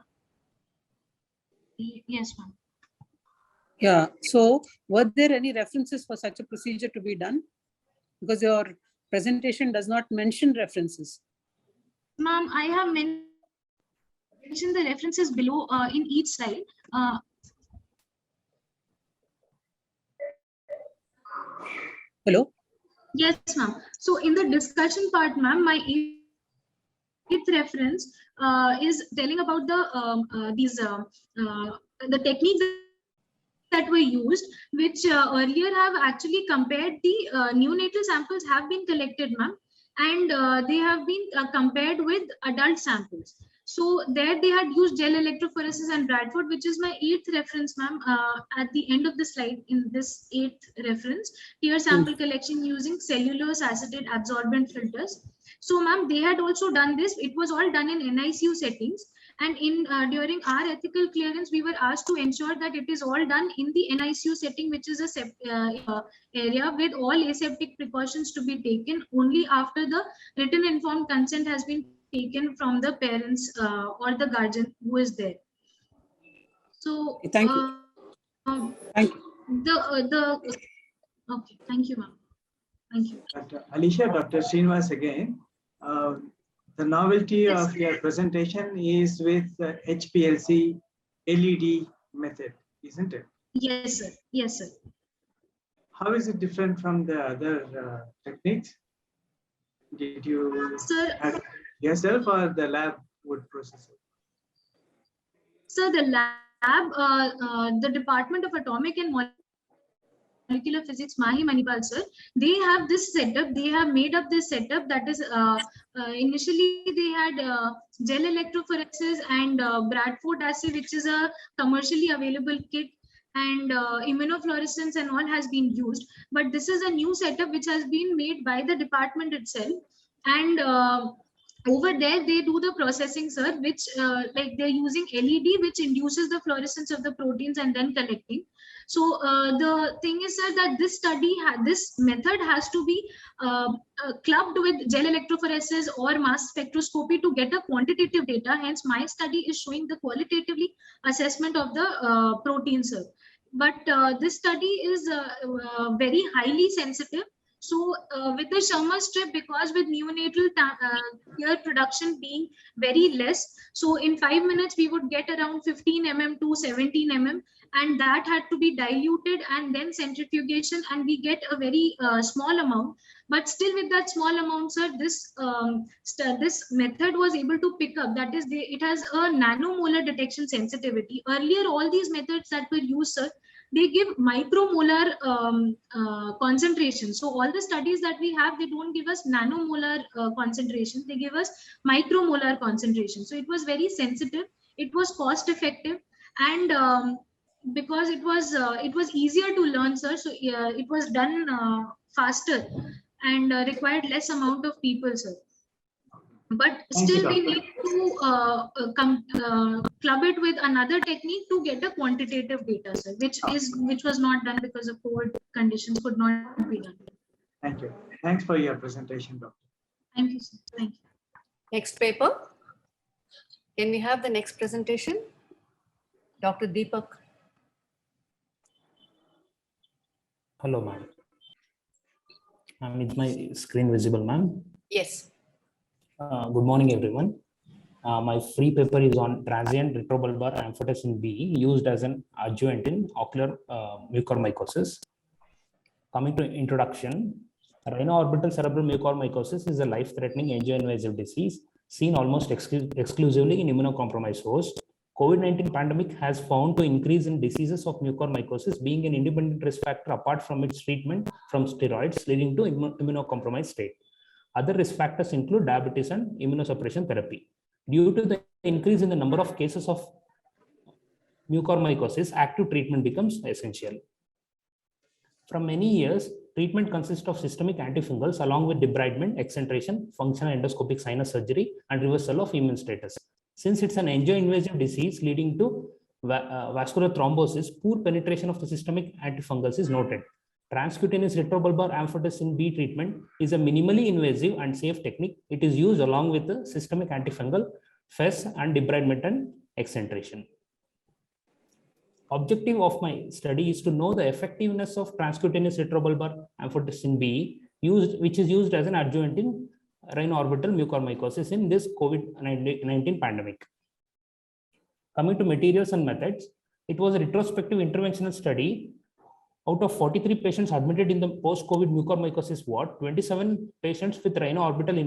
yes, ma'am. Yeah. So, were there any references for such a procedure to be done? Because your presentation does not mention references. Ma'am, I have mentioned the references below in each slide. Hello? Yes, ma'am. So in the discussion part, ma'am, my eighth reference is telling about the techniques that were used, which earlier have actually compared the neonatal samples have been collected, ma'am, and they have been compared with adult samples. So there they had used gel electrophoresis and Bradford, which is my eighth reference, ma'am, at the end of the slide in this eighth reference, tear sample collection using cellulose acetate absorbent filters. So ma'am, they had also done this. It was all done in NICU settings. And in during our ethical clearance, we were asked to ensure that it is all done in the NICU setting, which is a area with all aseptic precautions to be taken only after the written informed consent has been taken from the parents or the guardian who is there. So thank you. Thank you. Okay, thank you, ma'am. Thank you. Alicia, Dr. Srinivas again. The novelty of your presentation is with HPLC LED method, isn't it? Yes, sir. Yes, sir. How is it different from the other techniques? Did you have yourself or the lab would process it? So the lab, the Department of Atomic and Molecular Physics, Mahi Manipal sir, they have this setup. They have made up this setup that is initially they had gel electrophoresis and Bradford assay, which is a commercially available kit, and immunofluorescence and all has been used. But this is a new setup which has been made by the department itself, and over there they do the processing, sir, which like they're using LED, which induces the fluorescence of the proteins and then collecting. So the thing is, sir, that this study, this method has to be clubbed with gel electrophoresis or mass spectroscopy to get a quantitative data. Hence, my study is showing the qualitatively assessment of the protein, sir. But this study is very highly sensitive. So with the Sherman strip, because with neonatal tear production being very less, so in 5 minutes we would get around 15 mm to 17 mm, and that had to be diluted and then centrifugation, and we get a very small amount. But still with that small amount, sir, this method was able to pick up, that is, it has a nanomolar detection sensitivity. Earlier, all these methods that were used, sir, they give micromolar concentration. So all the studies that we have, they don't give us nanomolar concentration, they give us micromolar concentration. So it was very sensitive, it was cost effective, and because it was easier to learn, sir, so it was done faster and required less amount of people, sir. But still we need to club it with another technique to get a quantitative data, sir, which was not done because of COVID conditions, could not be done. Thank you. Thanks for your presentation, Doctor. Thank you, sir. Thank you. Next paper. Can we have the next presentation? Dr. Deepak. Hello, ma'am. Is my screen visible, ma'am? Yes. Good morning, everyone. My free paper is on transient retrobulbar amphotericin B used as an adjuvant in ocular mucormycosis. Coming to introduction, rhino-orbital cerebral mucormycosis is a life-threatening angio-invasive disease seen almost exclusively in immunocompromised hosts. COVID-19 pandemic has found to increase in diseases of mucormycosis being an independent risk factor apart from its treatment from steroids leading to immunocompromised state. Other risk factors include diabetes and immunosuppression therapy. Due to the increase in the number of cases of mucormycosis, active treatment becomes essential. From many years, treatment consists of systemic antifungals along with debridement, excenteration, functional endoscopic sinus surgery, and reversal of immune status. Since it's an angio-invasive disease leading to vascular thrombosis, poor penetration of the systemic antifungals is noted. Transcutaneous retrobulbar amphotericin B treatment is a minimally invasive and safe technique. It is used along with the systemic antifungal, FES, and debridement and excenteration. Objective of my study is to know the effectiveness of transcutaneous retrobulbar amphotericin B, which is used as an adjuvant in rhino-orbital mucormycosis in this COVID-19 pandemic. Coming to materials and methods, it was a retrospective interventional study. Out of 43 patients admitted in the post-COVID mucormycosis ward, 27 patients with rhino-orbital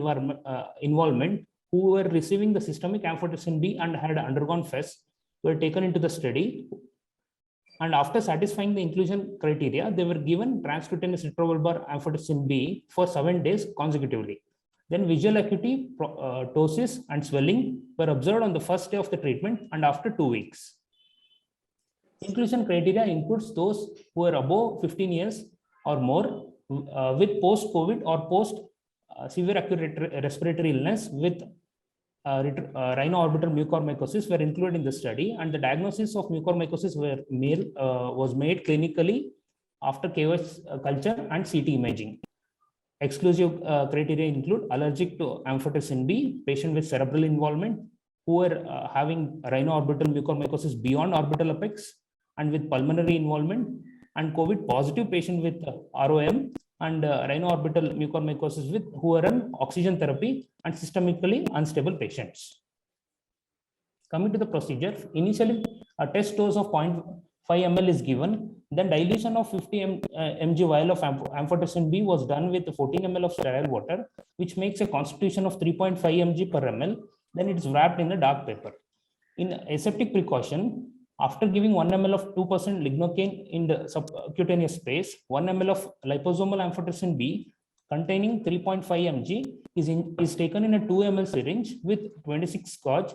involvement who were receiving the systemic amphotericin B and had undergone FES were taken into the study. And after satisfying the inclusion criteria, they were given transcutaneous retrobulbar amphotericin B for 7 days consecutively. Then visual acuity, ptosis, and swelling were observed on the first day of the treatment and after 2 weeks. Inclusion criteria includes those who are above 15 years or more with post-COVID or post-severe acute respiratory illness with rhino-orbital mucormycosis were included in the study, and the diagnosis of mucormycosis was made clinically after KOS culture and CT imaging. Exclusive criteria include allergic to amphotericin B, patient with cerebral involvement, who are having rhino-orbital mucormycosis beyond orbital apex and with pulmonary involvement, and COVID positive patient with ROM and rhino-orbital mucormycosis who are on oxygen therapy and systemically unstable patients. Coming to the procedure, initially a test dose of 0.5 ml is given, then dilution of 50 mg vial of amphotericin B was done with 14 ml of sterile water, which makes a constitution of 3.5 mg per ml. Then it is wrapped in a dark paper. In aseptic precaution, after giving 1 ml of 2% lignocaine in the subcutaneous space, 1 ml of liposomal amphotericin B containing 3.5 mg is taken in a 2 ml syringe with 26 scotch,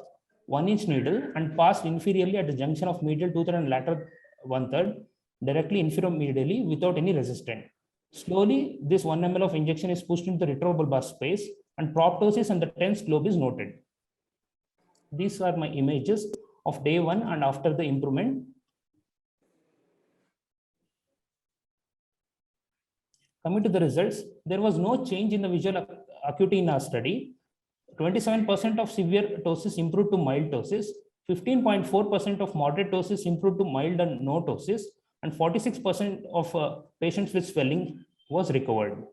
1-inch needle, and passed inferiorly at the junction of medial 2/3 and lateral 1/3, directly inferior-medially without any resistance. Slowly, this 1 ml of injection is pushed into the retrobulbar space, and proptosis and the tense globe is noted. These are my images of day 1 and after the improvement. Coming to the results, there was no change in the visual acuity in our study. 27% of severe ptosis improved to mild ptosis, 15.4% of moderate ptosis improved to mild and no ptosis, and 46% of patients with swelling was recovered.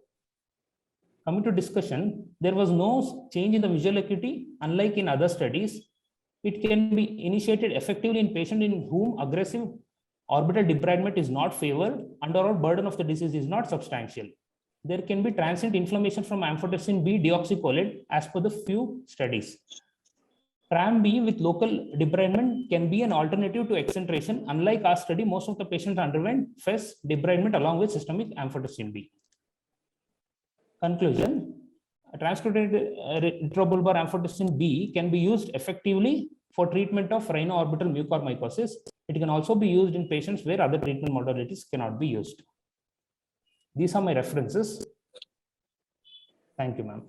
Coming to discussion, there was no change in the visual acuity, unlike in other studies. It can be initiated effectively in patients in whom aggressive orbital debridement is not favored and or burden of the disease is not substantial. There can be transient inflammation from amphotericin B deoxycholate as per the few studies. Tram B with local debridement can be an alternative to excenteration. Unlike our study, most of the patients underwent FES debridement along with systemic amphotericin B. Conclusion. Transcutaneous retrobulbar amphotericin B can be used effectively for treatment of rhino-orbital mucormycosis. It can also be used in patients where other treatment modalities cannot be used. These are my references. Thank you, ma'am.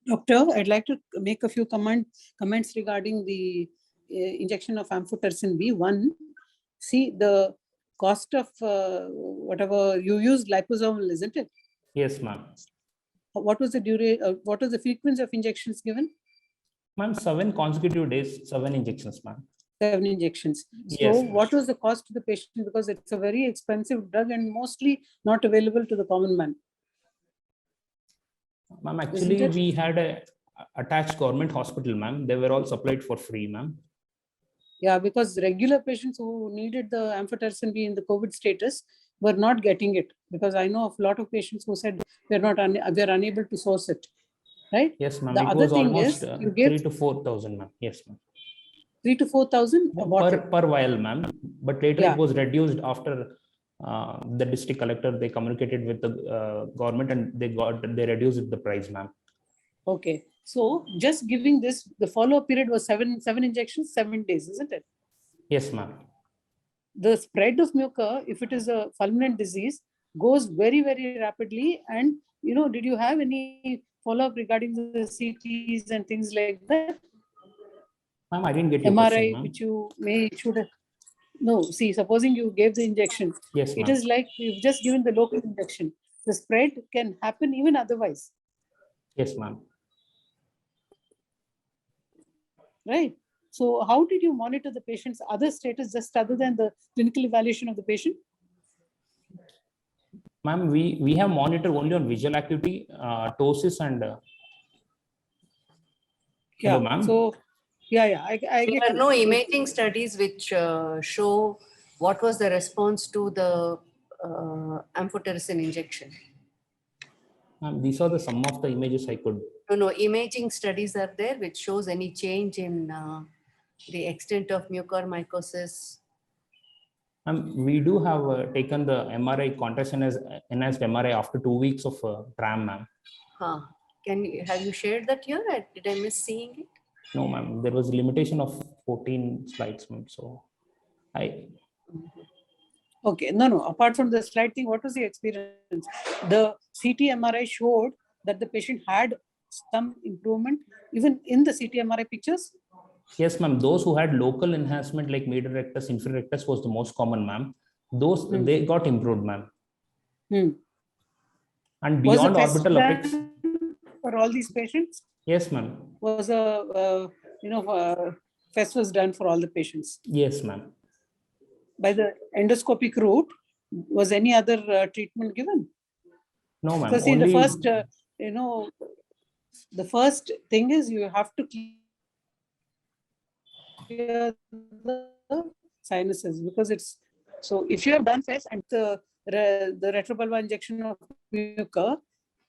Doctor, I'd like to make a few comments regarding the injection of amphotericin B. One, see the cost of whatever you used liposomal, isn't it? Yes, ma'am. What was the duration? What was the frequency of injections given? Ma'am, 7 consecutive days, 7 injections, ma'am. 7 injections. So yes, what was the cost to the patient? Because it's a very expensive drug and mostly not available to the common man. Ma'am, actually, it? we had a attached government hospital, ma'am. They were all supplied for free, ma'am. Yeah, because regular patients who needed the amphotericin B in the COVID status were not getting it, because I know of a lot of patients who said we're unable to source it, right? Yes, ma'am. The It other was thing almost is you give 3,000 to 4,000, ma'am. Yes, ma'am. 3,000 to 4,000 per vial, ma'am. But later Yeah. it was reduced after the district collector, they communicated with the government and they reduced the price, ma'am. Okay, so just giving this, the follow-up period was seven injections, 7 days, isn't it? Yes, ma'am. The spread of mucor, if it is a fulminant disease, goes very, very rapidly. And, you know, did you have any follow-up regarding the CTs and things like that? Ma'am, I didn't get your MRI, question, ma'am. which you should have. No, see, supposing you gave the injection, Yes, it ma'am. is like you've just given the local injection. The spread can happen even otherwise. Yes, ma'am. Right. So how did you monitor the patient's other status just other than the clinical evaluation of the patient? Ma'am, we have monitored only on visual acuity, ptosis and Yeah. hello, ma'am. So I get There are you. no imaging studies which show what was the response to the amphotericin injection. Ma'am, these are the some of the images I could. No, imaging studies are there which shows any change in the extent of mucormycosis. We do have taken the MRI contrast enhanced MRI after 2 weeks of tram, ma'am. Huh. Have you shared that here? Did I miss seeing it? No, ma'am. There was a limitation of 14 slides, ma'am. So Okay, no. Apart from the slide thing, what was the experience? The CT MRI showed that the patient had some improvement even in the CT MRI pictures. yes, ma'am. Those who had local enhancement like medial rectus, inferior rectus was the most common, ma'am. Those they got improved, ma'am. And beyond orbital apex. For all these patients? Yes, ma'am. Was FES was done for all the patients? Yes, ma'am. By the endoscopic route, was any other treatment given? No, ma'am. Because in the first, the first thing is you have to clear the sinuses, because it's, so if you have done FES and the retrobulbar injection of mucor,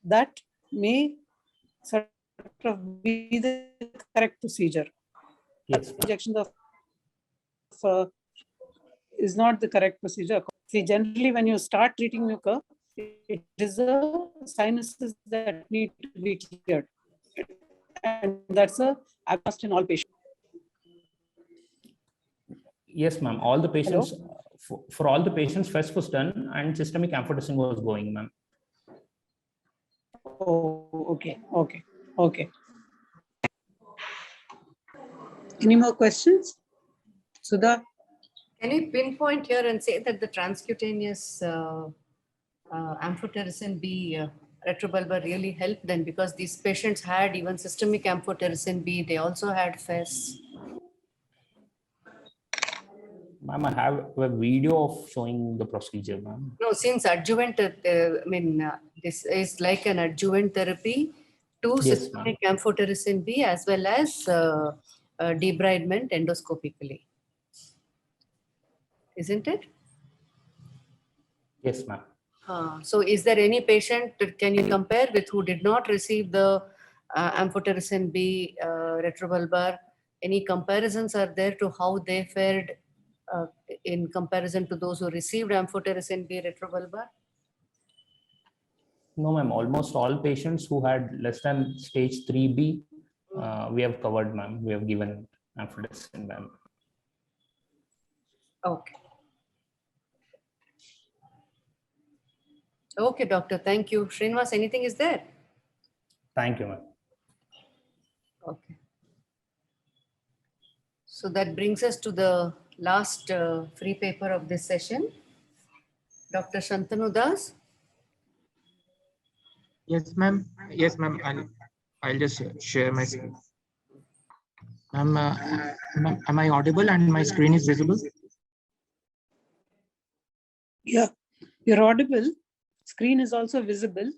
that may sort of be the correct procedure. Yes. Injection of is not the correct procedure. See, generally when you start treating mucor, it is the sinuses that need to be cleared. And that's a must in all patients. Yes, ma'am. All the patients, for all the patients, FES was done and systemic amphotericin was going, ma'am. Oh, okay. Any more questions? Sudha? Can you pinpoint here and say that the transcutaneous amphotericin B retrobulbar really helped them, because these patients had even systemic amphotericin B, they also had FES. Ma'am, I have a video of showing the procedure, ma'am. No, since adjuvant, this is like an adjuvant therapy to systemic amphotericin B as well as debridement endoscopically. Isn't it? Yes, ma'am. So is there any patient that can you compare with who did not receive the amphotericin B retrobulbar? Any comparisons are there to how they fared in comparison to those who received amphotericin B retrobulbar? No, ma'am. Almost all patients who had less than stage 3B, we have covered, ma'am. We have given amphotericin, ma'am. Okay. Okay, doctor. Thank you. Srinivas, anything is there? Thank you, ma'am. Okay. So that brings us to the last free paper of this session. Dr. Shantanu Das. Yes, ma'am. Yes, ma'am. I'll just share my screen. Ma'am, am I audible and my screen is visible? Yeah, you're audible. Screen is also visible.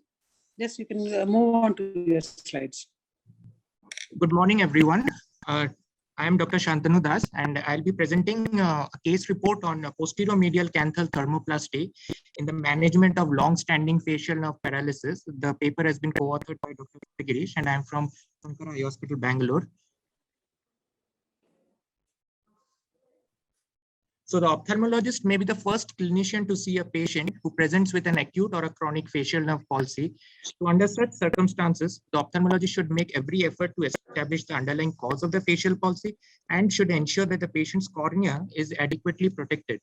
Yes, you can move on to your slides. Good morning, everyone. I am Dr. Shantanu Das, and I'll be presenting a case report on posterior medial canthal thermoplasty in the management of long-standing facial nerve paralysis. The paper has been co-authored by Dr. Girish, and I'm from Sankara Eye Hospital, Bangalore. So the ophthalmologist may be the first clinician to see a patient who presents with an acute or a chronic facial nerve palsy. To under such circumstances, the ophthalmologist should make every effort to establish the underlying cause of the facial palsy and should ensure that the patient's cornea is adequately protected.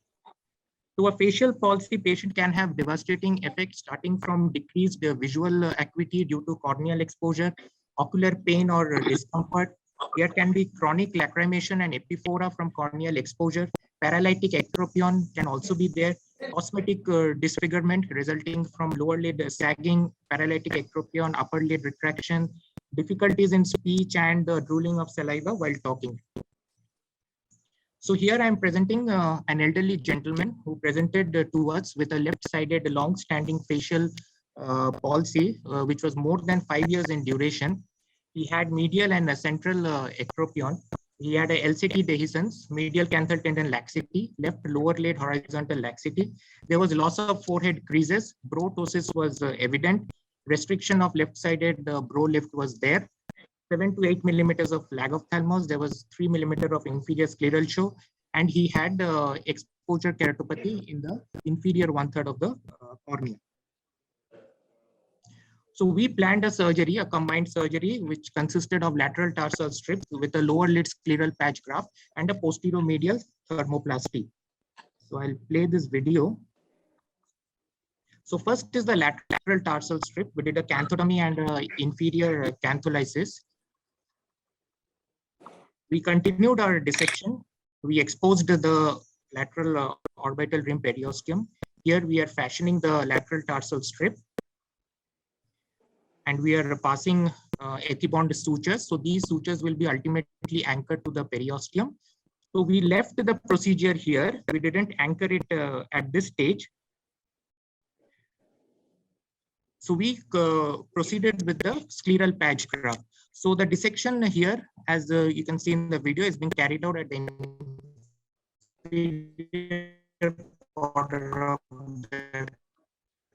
So a facial palsy patient can have devastating effects starting from decreased visual acuity due to corneal exposure, ocular pain or discomfort. There can be chronic lacrimation and epiphora from corneal exposure. Paralytic ectropion can also be there. Cosmetic disfigurement resulting from lower lid sagging, paralytic ectropion, upper lid retraction, difficulties in speech and drooling of saliva while talking. So here I am presenting an elderly gentleman who presented to us with a left-sided long-standing facial palsy, which was more than 5 years in duration. He had medial and a central ectropion. He had a LCT dehiscence, medial canthal tendon laxity, left lower lid horizontal laxity. There was loss of forehead creases. Brow ptosis was evident. Restriction of left-sided brow lift was there. 7 to 8 millimeters of lag ophthalmos. There was 3 millimeter of inferior scleral show, and he had exposure keratopathy in the inferior 1/3 of the cornea. So we planned a surgery, a combined surgery, which consisted of lateral tarsal strip with a lower lid scleral patch graft and a posterior medial thermoplasty. So I'll play this video. So first is the lateral tarsal strip. We did a canthotomy and inferior cantholysis. We continued our dissection. We exposed the lateral orbital rim periosteum. Here we are fashioning the lateral tarsal strip. And we are passing ethibond sutures. So these sutures will be ultimately anchored to the periosteum. So we left the procedure here. We didn't anchor it at this stage. So we proceeded with the scleral patch graft. So the dissection here, as you can see in the video, is being carried out at the inferior border of the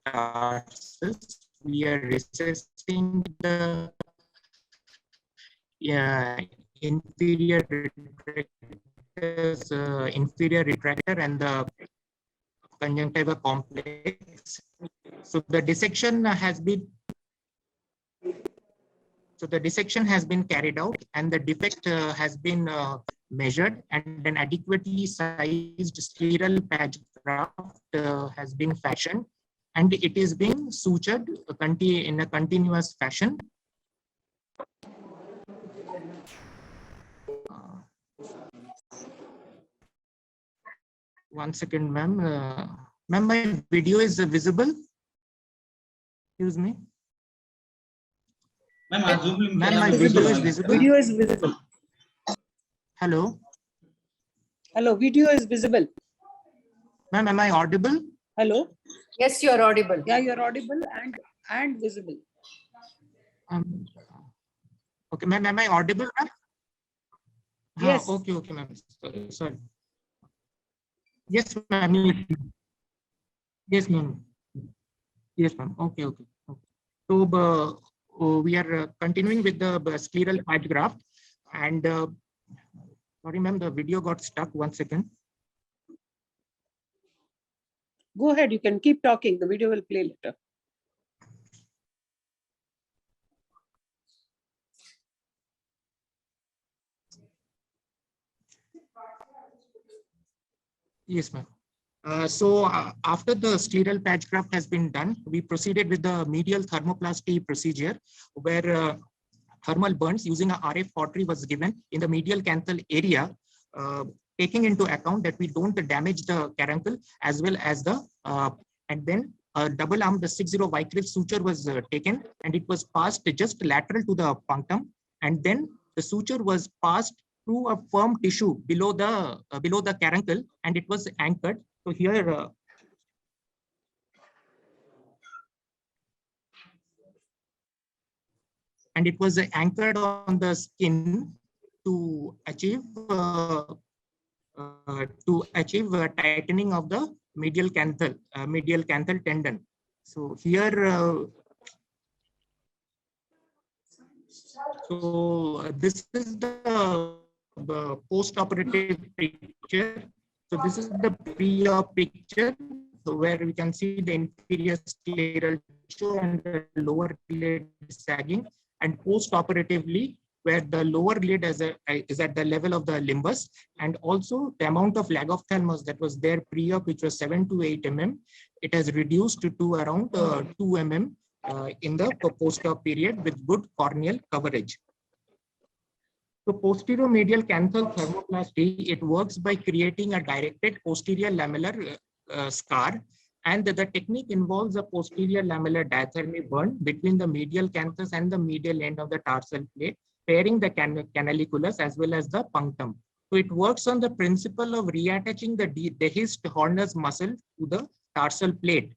tarsus. We are recessing the inferior retractor and the conjunctiva complex. So the dissection has been carried out, and the defect has been measured, and an adequately sized scleral patch graft has been fashioned, and it is being sutured in a continuous fashion. One second, ma'am. Ma'am, my video is visible? Excuse me. Ma'am, my video is visible. Video is visible. Hello. Hello, video is visible. Ma'am, am I audible? Hello. Yes, you are audible. Yeah, you are audible and visible. Okay, ma'am, am I audible, ma'am? Yes. Okay, ma'am. Sorry. Yes, ma'am. Yes, ma'am. Yes, ma'am. Okay. So we are continuing with the scleral patch graft, and sorry, ma'am, the video got stuck. 1 second. Go ahead, you can keep talking. The video will play later. Yes, ma'am. So after the scleral patch graft has been done, we proceeded with the medial thermoplasty procedure, where thermal burns using a RF cautery was given in the medial canthal area, taking into account that we don't damage the caruncle as well as the, and then a double arm, the 60 Wycliffe suture was taken, and it was passed just lateral to the punctum, and then the suture was passed through a firm tissue below the caruncle, and it was anchored. So here and it was anchored on the skin to achieve tightening of the medial canthal tendon. So here, this is the post-operative picture. So this is the pre-op picture, so where we can see the inferior scleral tissue and the lower lid sagging, and post-operatively, where the lower lid is at the level of the limbus, and also the amount of lag ophthalmos that was there pre-op, which was 7 to 8 mm, it has reduced to around 2 mm in the post-op period with good corneal coverage. So posterior medial canthal thermoplasty, it works by creating a directed posterior lamellar scar, and the technique involves a posterior lamellar diathermy burn between the medial canthus and the medial end of the tarsal plate, pairing the canaliculus as well as the punctum. So it works on the principle of reattaching the dehisced Horner's muscle to the tarsal plate.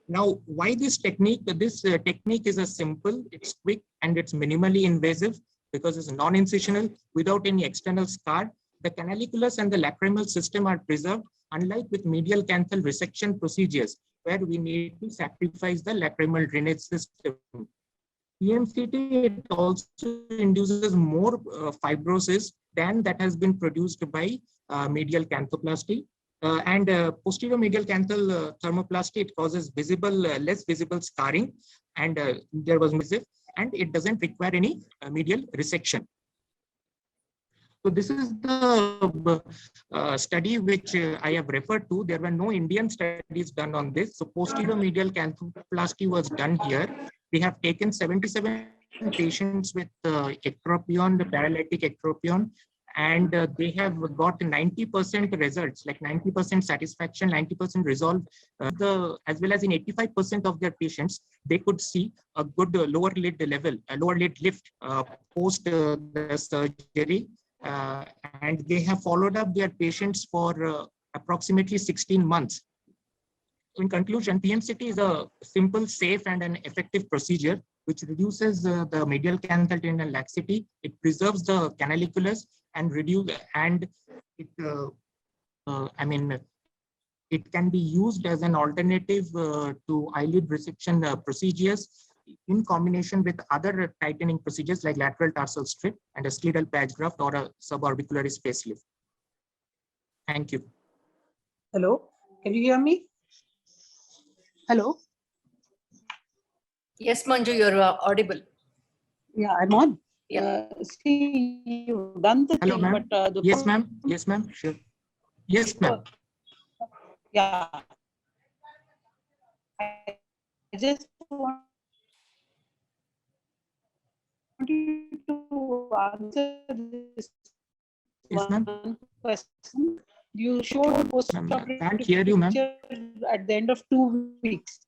Now, why this technique? This technique is a simple, it's quick, and it's minimally invasive because it's non-incisional without any external scar. The canaliculus and the lacrimal system are preserved, unlike with medial canthal resection procedures, where we need to sacrifice the lacrimal drainage system. PMCT, it also induces more fibrosis than that has been produced by medial canthoplasty. And posterior medial canthal thermoplasty, it causes less visible scarring, and there was massive, and it doesn't require any medial resection. So this is the study which I have referred to. There were no Indian studies done on this. So posterior medial canthoplasty was done here. We have taken 77 patients with ectropion, the paralytic ectropion, and they have got 90% results, like 90% satisfaction, 90% resolve, as well as in 85% of their patients, they could see a good lower lid lift post the surgery. And they have followed up their patients for approximately 16 months. In conclusion, PMCT is a simple, safe, and an effective procedure which reduces the medial canthal tendon laxity. It preserves the canaliculus and it can be used as an alternative to eyelid resection procedures in combination with other tightening procedures like lateral tarsal strip and a scleral patch graft or a suborbicularis facelift. Thank you. Hello, can you hear me? Hello? Yes, Manju, you're audible. Yeah, I'm on. Yeah. See, you've done the Hello, thing, but yes, ma'am. Yes, ma'am. Sure. Yes, ma'am. Yeah. I just want you to answer this one question. You showed post-operative Can't hear you, ma'am. picture at the end of 2 weeks.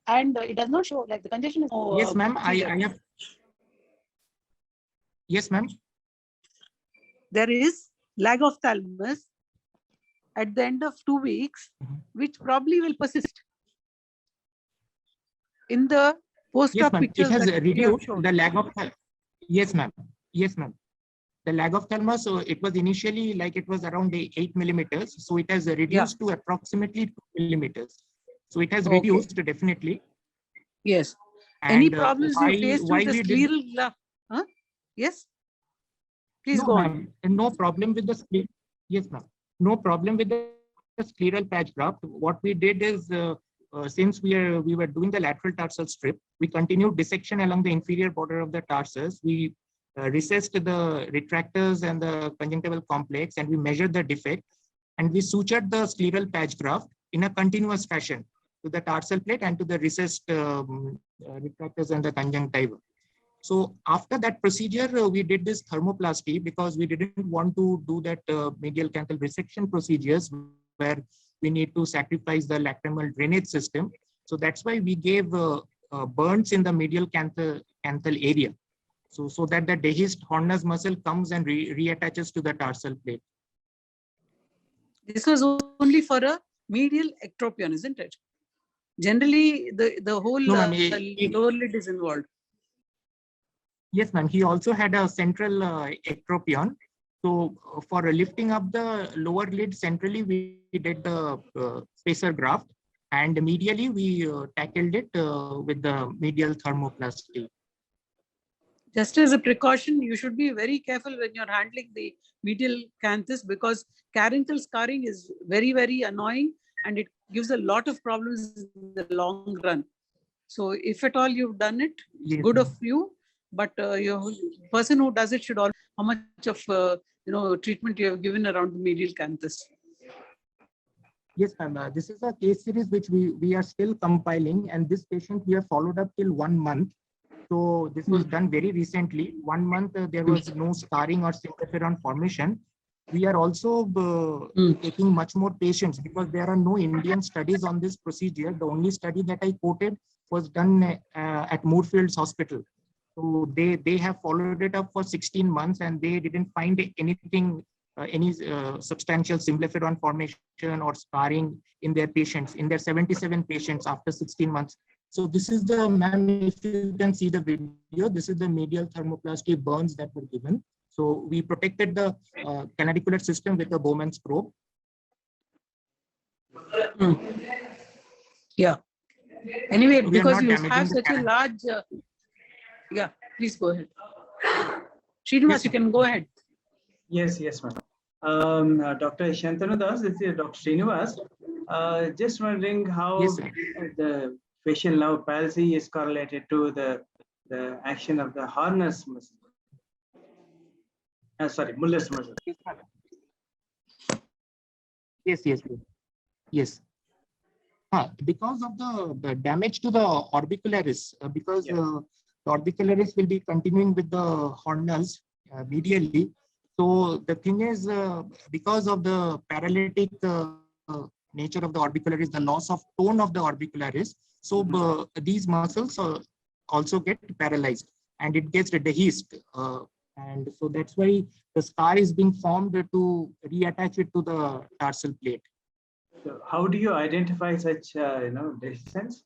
And it does not show like the congestion is. Yes, ma'am. I have. Yes, ma'am. There is lag of thalamus at the end of 2 weeks, which probably will persist in the post-op pictures. It has that reduced the lag of. Yes, ma'am. Yes, ma'am. The lag of thalamus, so it was initially like it was around 8 millimeters. So it has reduced to approximately 2 millimeters. So it has reduced definitely. Yes. And any problems you faced with the scleral? Huh? Yes. Please go on. No problem with the scleral. Yes, ma'am. No problem with the scleral patch graft. What we did is, since we were doing the lateral tarsal strip, we continued dissection along the inferior border of the tarsus. We recessed the retractors and the conjunctival complex, and we measured the defect, and we sutured the scleral patch graft in a continuous fashion to the tarsal plate and to the recessed retractors and the conjunctiva. So after that procedure, we did this thermoplasty because we didn't want to do that medial canthal resection procedures where we need to sacrifice the lacrimal drainage system. So that's why we gave burns in the medial canthal area. So that the dehisced Horner's muscle comes and reattaches to the tarsal plate. This was only for a medial ectropion, isn't it? Generally, the whole lower lid is involved. Yes, ma'am. He also had a central ectropion. So for lifting up the lower lid centrally, we did the spacer graft, and medially we tackled it with the medial thermoplasty. Just as a precaution, you should be very careful when you're handling the medial canthus, because carinthal scarring is very, very annoying and it gives a lot of problems in the long run. So if at all you've done it, it's good of you, but your person who does it should all how much of treatment you have given around the medial canthus. Yes, ma'am. This is a case series which we are still compiling, and this patient we have followed up till 1 month. So this was done very recently. 1 month, there was no scarring or symphyron formation. We are also taking much more patients because there are no Indian studies on this procedure. The only study that I quoted was done at Moorfields Hospital. So they have followed it up for 16 months and they didn't find anything, any substantial symphyron formation or scarring in their patients, in their 77 patients after 16 months. So this is the, ma'am, if you can see the video, this is the medial thermoplasty burns that were given. So we protected the canalicular system with the Bowman's probe. Yeah. Anyway, We because you have such a large, yeah, please go ahead. Srinivas, yes, you can go ahead. Yes, ma'am. Dr. Shantanu Das, this is Dr. Srinivas. Just wondering how the facial nerve palsy is correlated to the action of the harness muscle. Muller's muscle. Yes. Because of the damage to the orbicularis, because the orbicularis will be continuing with the hornals medially. So the thing is, because of the paralytic nature of the orbicularis, the loss of tone of the orbicularis, so these muscles also get paralyzed and it gets dehisced. And so that's why the scar is being formed to reattach it to the tarsal plate. So how do you identify such dehiscence?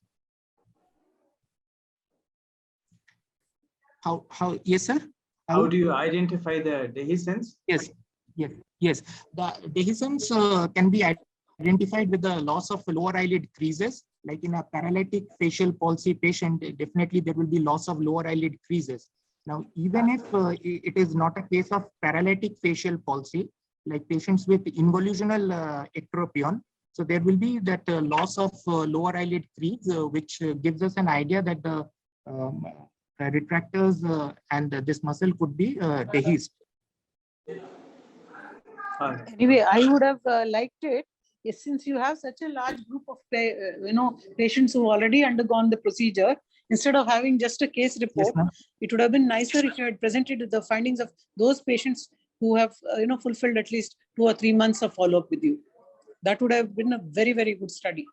How yes, sir? How do you identify the dehiscence? Yes. The dehiscence can be identified with the loss of lower eyelid creases. Like in a paralytic facial palsy patient, definitely there will be loss of lower eyelid creases. Now, even if it is not a case of paralytic facial palsy, like patients with involutional ectropion, so there will be that loss of lower eyelid crease, which gives us an idea that the retractors and this muscle could be dehisced. Anyway, I would have liked it since you have such a large group of patients who already undergone the procedure. Instead of having just a case report, it would have been nicer if you had presented the findings of those patients who have fulfilled at least 2 or 3 months of follow-up with you. That would have been a very, very good study.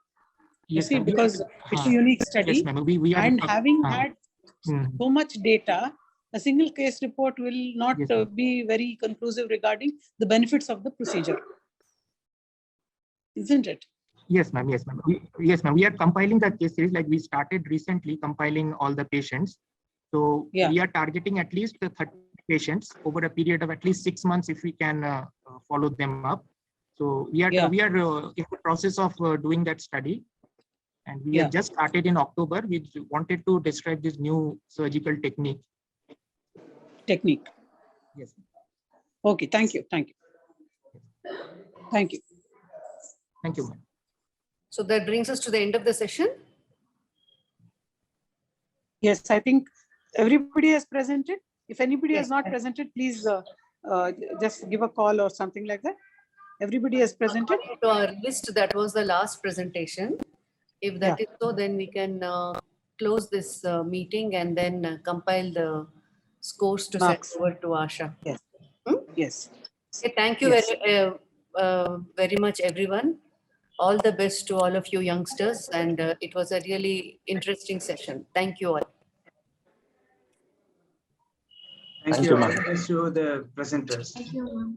You see, because it's a unique study, and having had so much data, a single case report will not be very conclusive regarding the benefits of the procedure, isn't it? Yes, ma'am. Yes, ma'am. We are compiling the case series. Like we started recently compiling all the patients. So we are targeting at least 30 patients over a period of at least 6 months if we can follow them up. So we are in the process of doing that study, and we have just started in October. We wanted to describe this new surgical technique. Yes. Okay. Thank you. Thank you, ma'am. So that brings us to the end of the session. Yes, I think everybody has presented. If anybody has not presented, please just give a call or something like that. Everybody has presented. According to our list, that was the last presentation. If that is so, then we can close this meeting and then compile the scores to send over to Asha. Yes. Yes. Okay, thank you very much, everyone. All the best to all of you youngsters, and it was a really interesting session. Thank you all. Thank you. All the best to the presenters. Thank you.